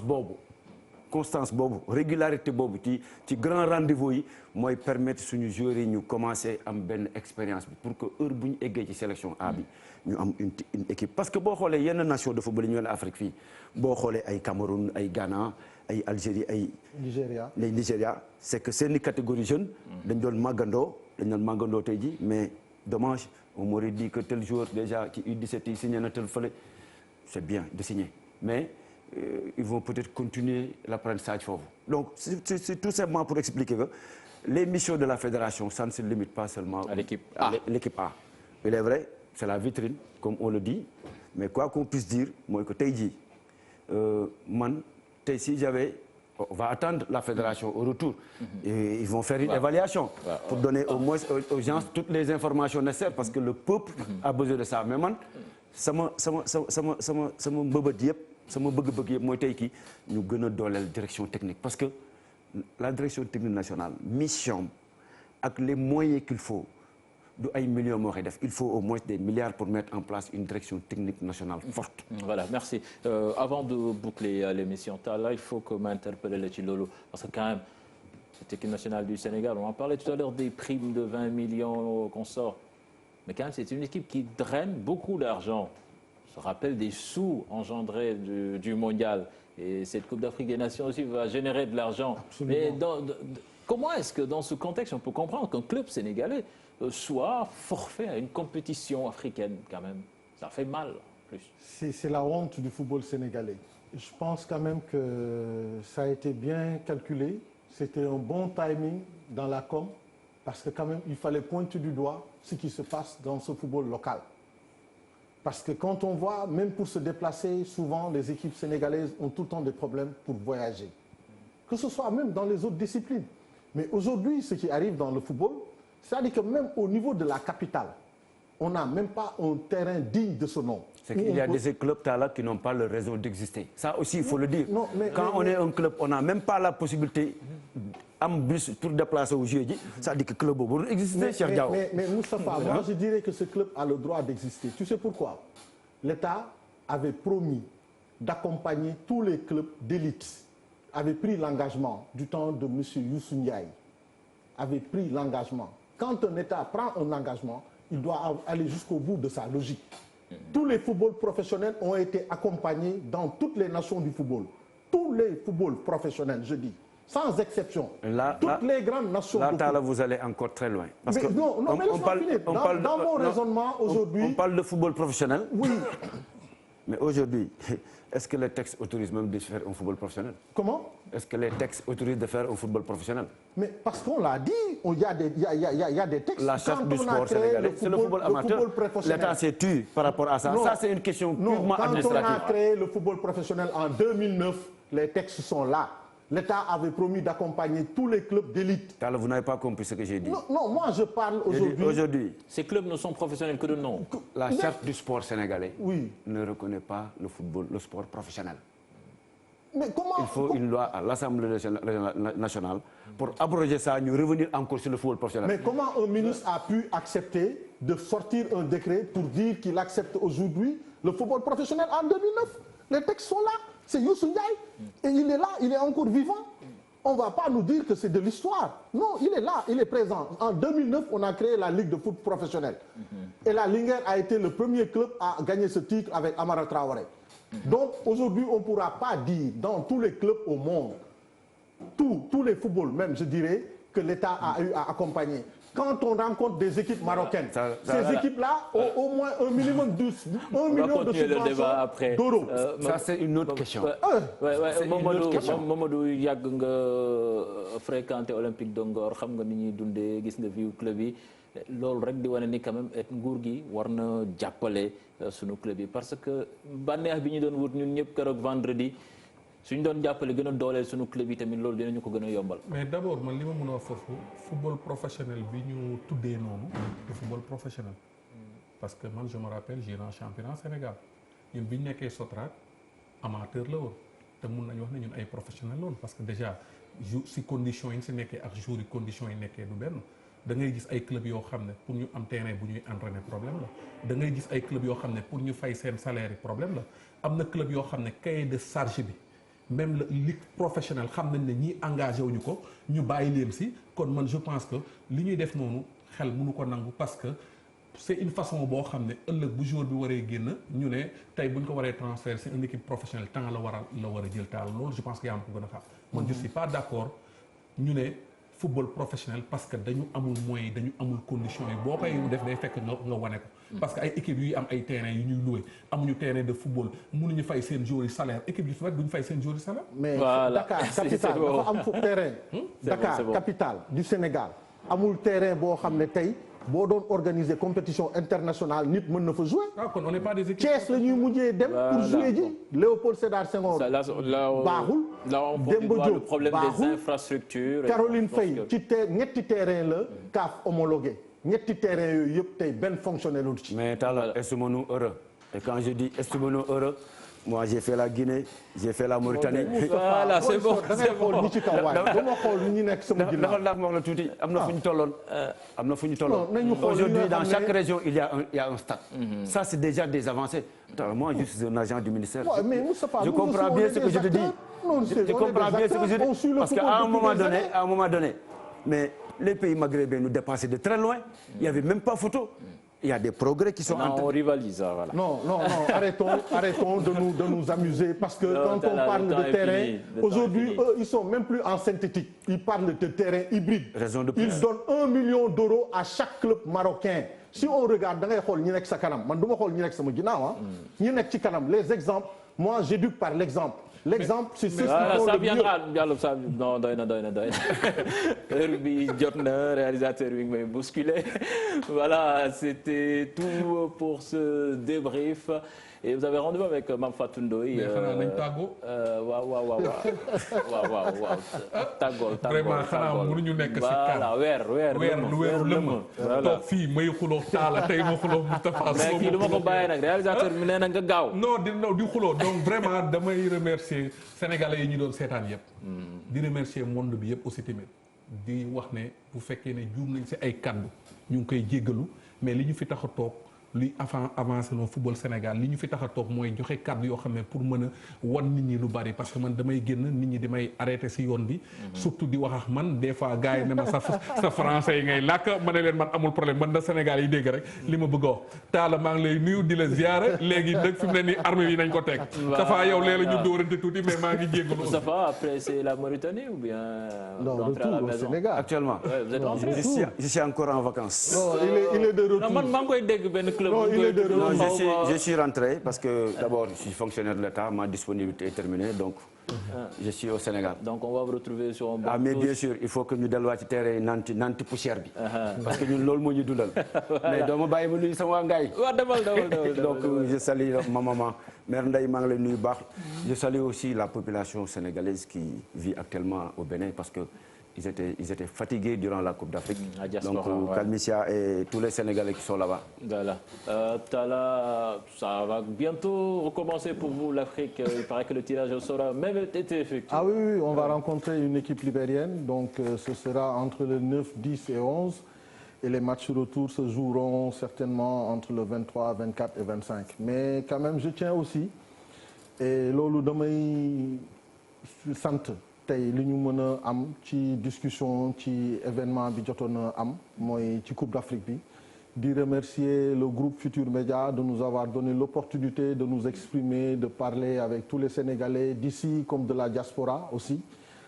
bobu, régularité bobu ci grand rendez-vous yi moy permettre suñu joueurs yi ñu commencer am ben expérience pour que heure buñu éggé ci sélection A bi ñu am une équipe parce que bo xolé yenn nation de football ñu en Afrique fi bo xolé ay Cameroun ay Ghana ay Algérie ay Nigeria c'est que c'est une catégorie jeune dañ doon magando tay ji mais dommage on m'aurait dit que tel joueur déjà ci U17 yi signé na tel fële c'est bien de signer mais ils vont peut-être continuer l'apprentissage fort. Donc c'est tout simplement pour expliquer que les missions de la fédération, ça ne se limite pas seulement à l'équipe A. Il est vrai, c'est la vitrine, comme on le dit, mais quoi qu'on puisse dire, moi que Taïdi, si j'avais, on va attendre la fédération au retour, et ils vont faire une évaluation pour donner au moins aux gens toutes les informations nécessaires parce que le peuple a besoin de ça. Mais man, ça me bëgg mooy tey kii ñu gën a dooleel direction technique parce que la direction technique nationale mission ak les moyens qu'il faut du ay millions moo koy def il faut au moins des milliards pour mettre en place une direction technique nationale forte. Voilà, merci. Avant de boucler l'émission Talla, il faut que m'interpelle le Chilolo parce que quand même cette équipe nationale du Sénégal, on en parlait tout à l'heure des primes de 20 millions qu'on sort, mais quand même c'est une équipe qui draine beaucoup d'argent. Se rappelle des sous engendrés du mondial. Et cette Coupe d'Afrique des Nations aussi va générer de l'argent. Mais comment est-ce que dans ce contexte, on peut comprendre qu'un club sénégalais soit forfait à une compétition africaine quand même? Ça fait mal en plus. C'est la honte du football sénégalais. Je pense quand même que ça a été bien calculé. C'était un bon timing dans la com parce que quand même, il fallait pointer du doigt ce qui se passe dans ce football local. Parce que quand on voit, même pour se déplacer, souvent les équipes sénégalaises ont tout le temps des problèmes pour voyager. Que ce soit même dans les autres disciplines. Mais aujourd'hui, ce qui arrive dans le football, C'est-à-dire que même au niveau de la capitale, on n'a même pas un terrain digne de ce nom. C'est qu'il y a des clubs là qui n'ont pas le raison d'exister. Ça aussi, il faut le dire. Non, quand on est un club, on n'a même pas la possibilité en bus pour déplacer au jeu. Ça dit que le club doit exister, cher Diao. Mais Moustapha, moi je dirais que ce club a le droit d'exister. Tu sais pourquoi? L'État avait promis d'accompagner tous les clubs d'élite, avait pris l'engagement du temps de M. Youssou Ndiaye, avait pris l'engagement. Quand un État prend un engagement, il doit aller jusqu'au bout de sa logique. Tous les footballs professionnels ont été accompagnés dans toutes les nations du football. Tous les footballs professionnels, je dis, sans exception. Toutes les grandes nations. Là, vous allez encore très loin. Parce que non, mais laisse-moi finir. Dans mon raisonnement aujourd'hui... On parle de football professionnel. Oui. Mais aujourd'hui, est-ce que les textes autorisent même de faire un football professionnel? Comment? Est-ce que les textes autorisent de faire un football professionnel? Mais parce qu'on l'a dit, il y a des textes. La charte du sport sénégalais, c'est le football amateur. L'État s'est tué par rapport à ça. Non, ça, c'est une question purement administrative. Quand on a créé le football professionnel en 2009, les textes sont là. L'État avait promis d'accompagner tous les clubs d'élite. Vous n'avez pas compris ce que j'ai dit. Non, moi je parle aujourd'hui. Ces clubs ne sont professionnels que de nom. La charte du sport sénégalais ne reconnaît pas le football, le sport professionnel. Mais comment? Il faut une loi à l'Assemblée nationale pour abroger ça, nous revenir encore sur le football professionnel. Mais comment un ministre a pu accepter de sortir un décret pour dire qu'il accepte aujourd'hui le football professionnel en 2009? Les textes sont là. C'est Youssou Ndiaye. Et il est là, il est encore vivant. On ne va pas nous dire que c'est de l'histoire. Non, il est là, il est présent. En 2009, on a créé la Ligue de foot professionnel. Et la Linguère a été le premier club à gagner ce titre avec Amara Traoré. Donc aujourd'hui, on ne pourra pas dire dans tous les clubs au monde, tous les footballs même, je dirais, que l'État a eu à accompagner. Quand on rencontre des équipes marocaines, ces équipes-là ont au moins un minimum de 1 million de subventions d'euros. Ça, c'est une autre question. Mamadou yàgg nga fréquenté Olympique de Ngor, xam nga ni ñuy dundee, gis nga viu club yi. Loolu rek di wane ni quand même nguur gi war na jàppale sunu club yi parce que bànneex bi ñu doon wut ñun ñëpp keroog vendredi. suñ doon jàppale gën a dooleel suñu club yi tamit loolu dinañu ko gën a yombal. mais d' abord man li ma mën a wax foofu football professionnel bi ñu tuddee noonu du football professionnel. parce que man je me rappelle j'ai un championnat Sénégal ñun bi ñu nekkee Sotrac amateur la woon te mun nañu wax ne ñun ay professionnel la woon parce que déjà si conditions yi ñu si nekkee ak jour yi conditions yi nekkee du benn. da ngay gis ay club yoo xam ne pour ñu am terrain bu ñuy entraîner problème la da ngay gis ay club yoo xam ne pour ñu fay seen salaire yi problème la am na club yoo xam ne cahier de charge bi. même la ligue professionnelle xam nañ ne ñii engagé wuñu ko ñu bàyyi leen si kon man je pense que li ñuy def noonu xel mënu ko nangu parce que c'est une façon boo xam ne ëllëg bu jour bi waree génn ñu ne tey bu ñu ko waree transfert c'est une équipe professionnelle temps la war a jël taal loolu je pense que yaa ma ko gën a xam. man je suis pas d'accord ñu ne football professionnel parce que dañu amul moyens dañu amul conditions yi boo koy def day fekk nga wane ko. parce que ay équipes yuy am ay terrain yu ñuy loué amuñu terrain de football mënuñu fay seen joueurs yi salaire équipe yi su fekk duñu fay seen joueurs yi salaire. mais Dakar capitale dafa am foofu terrain. Dakar capitale du Sénégal amul terrain boo xam ne tey boo doon organiser compétition internationale nit mën na fa jouer. ah kon on n'est pas des équipes. Thiès la ñuy mujjee dem pour jouer ji. Léopold Sédar Senghor baaxul. Demba Diop problème des infrastructures. Caroline Faye ci ñetti terrain la CAF homologué. ñetti terrain yooyu yëpp tey benn fonctionnaire lu ci. mais Talla estimons-nous heureux et quand je dis estimons-nous heureux moi j'ai fait la Guinée j'ai fait la Mauritanie. voilà c'est bon da ngay xool ñi ci kaw waay dama xool ñi nekk sama ginnaaw. dafa wax la tuuti am na fu ñu tolloon. am na fu ñu tolloon. aujourd'hui dans chaque région il y a un stade. ça c'est déjà des avancées. moi je suis un agent du ministère. je comprends bien ce que je te dis. je comprends bien ce que je dis parce qu'à un moment donné mais les pays maghrébins nous dépassaient de très loin. Il n'y avait même pas photo. Il y a des progrès qui sont en train. On rivalise, voilà. Non, arrêtons de nous amuser parce que quand on parle de terrain, aujourd'hui, eux, ils sont même plus en synthétique. Ils parlent de terrain hybride. Raison de plus. Ils donnent 1 million d'euros à chaque club marocain. Si on regarde, les exemples, moi j'éduque par l'exemple. L'exemple, c'est ceux qui font ça le viendra, Diallo, ça, non, doy na. Heure bi jot na, réalisateur bi may bousculé. Voilà, c'était tout pour ce débrief. Et vous avez rendez-vous avec Mame Fatou Ndoye. mais xanaa nañ tàggoo. waaw. tàggoo. vraiment xanaa mënuñu nekk si voilà weer lëmm. toog fii may xuloo Talla tey ma xuloo Moustapha. mais kii du ma ko bàyyi nag réalisateur bi nee na nga gaaw. non di xuloo donc vraiment damay remercier sénégalais yi ñu doon seetaan yëpp. di remercier monde bi yëpp aussi tamit. di wax ne bu fekkee ne juum nañ si ay kaddu ñu ngi koy jéggalu mais li ñu fi tax a toog luy avancé no football Sénégal li ñu fi tax a toog mooy joxe kaddu yoo xam ne pour mën a wan nit ñi lu bari parce que man damay génn nit ñi di may arrêté si yoon bi. surtout di wax ak man des fois gars yi ne ma sa français yi ngay làkk ma ne leen man amul problème man da Sénégal yi dégg rek li ma bëgg a wax Talla maa ngi lay nuyu di la ziare léegi nag fi mu ne nii armée yi nañ ko teg. Safa yow léeg la ñu dóorante tuuti mais maa ngi jéggalu. Safa après c'est la Mauritanie ou bien. non retour au Sénégal actuellement. Vous êtes rentré. Je suis encore en vacances. non il est de retour. non man maa ngi koy dégg benn club. non il est de retour. Non, je suis rentré parce que d'abord je suis fonctionnaire de l'État, ma disponibilité est terminée donc je suis au Sénégal. Donc on va vous retrouver sur un bon mais bien sûr il faut que ñu delluwaat ci terrain nanti poussière bi. parce que ñun loolu moo ñu dundal. mais doo ma bàyyi ma nuyu sama waa Ngaye. waaw demal. donc je salue ma maman mère Ndeye maa ngi lay nuyu baax. je salue aussi la population sénégalaise qui vit actuellement au Bénin parce que ils étaient fatigués durant la Coupe d'Afrique. Donc Kalmissia et tous les Sénégalais qui sont là-bas. Voilà. Talla, ça va bientôt recommencer pour vous l'Afrique. Il paraît que le tirage sera même été effectué. Ah oui, on va rencontrer une équipe libérienne. Donc ce sera entre le 9, 10 et 11. Et les matchs retour se joueront certainement entre le 23, 24 et 25. Mais quand même, je tiens aussi. Et loolu damay sant. tey li ñu mën a am ci discussion ci événement bi jotoon a am mooy ci Coupe d'Afrique bi di remercier le groupe Futur Média de nous avoir donné l'opportunité de nous exprimer, de parler avec tous les Sénégalais d'ici comme de la diaspora aussi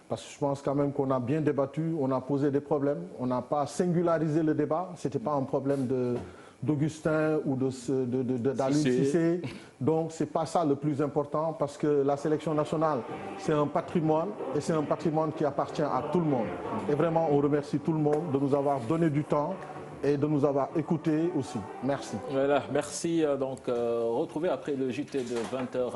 parce que je pense quand même qu'on a bien débattu, on a posé des problèmes, on n'a pas singularisé le débat, c'était pas un problème d'Augustin ou d'Aliou Cissé. Donc c'est pas ça le plus important parce que la sélection nationale c'est un patrimoine et c'est un patrimoine qui appartient à tout le monde. Et vraiment on remercie tout le monde de nous avoir donné du temps et de nous avoir écoutés aussi. Merci. Voilà, merci. Donc retrouvez après le JT de 20h.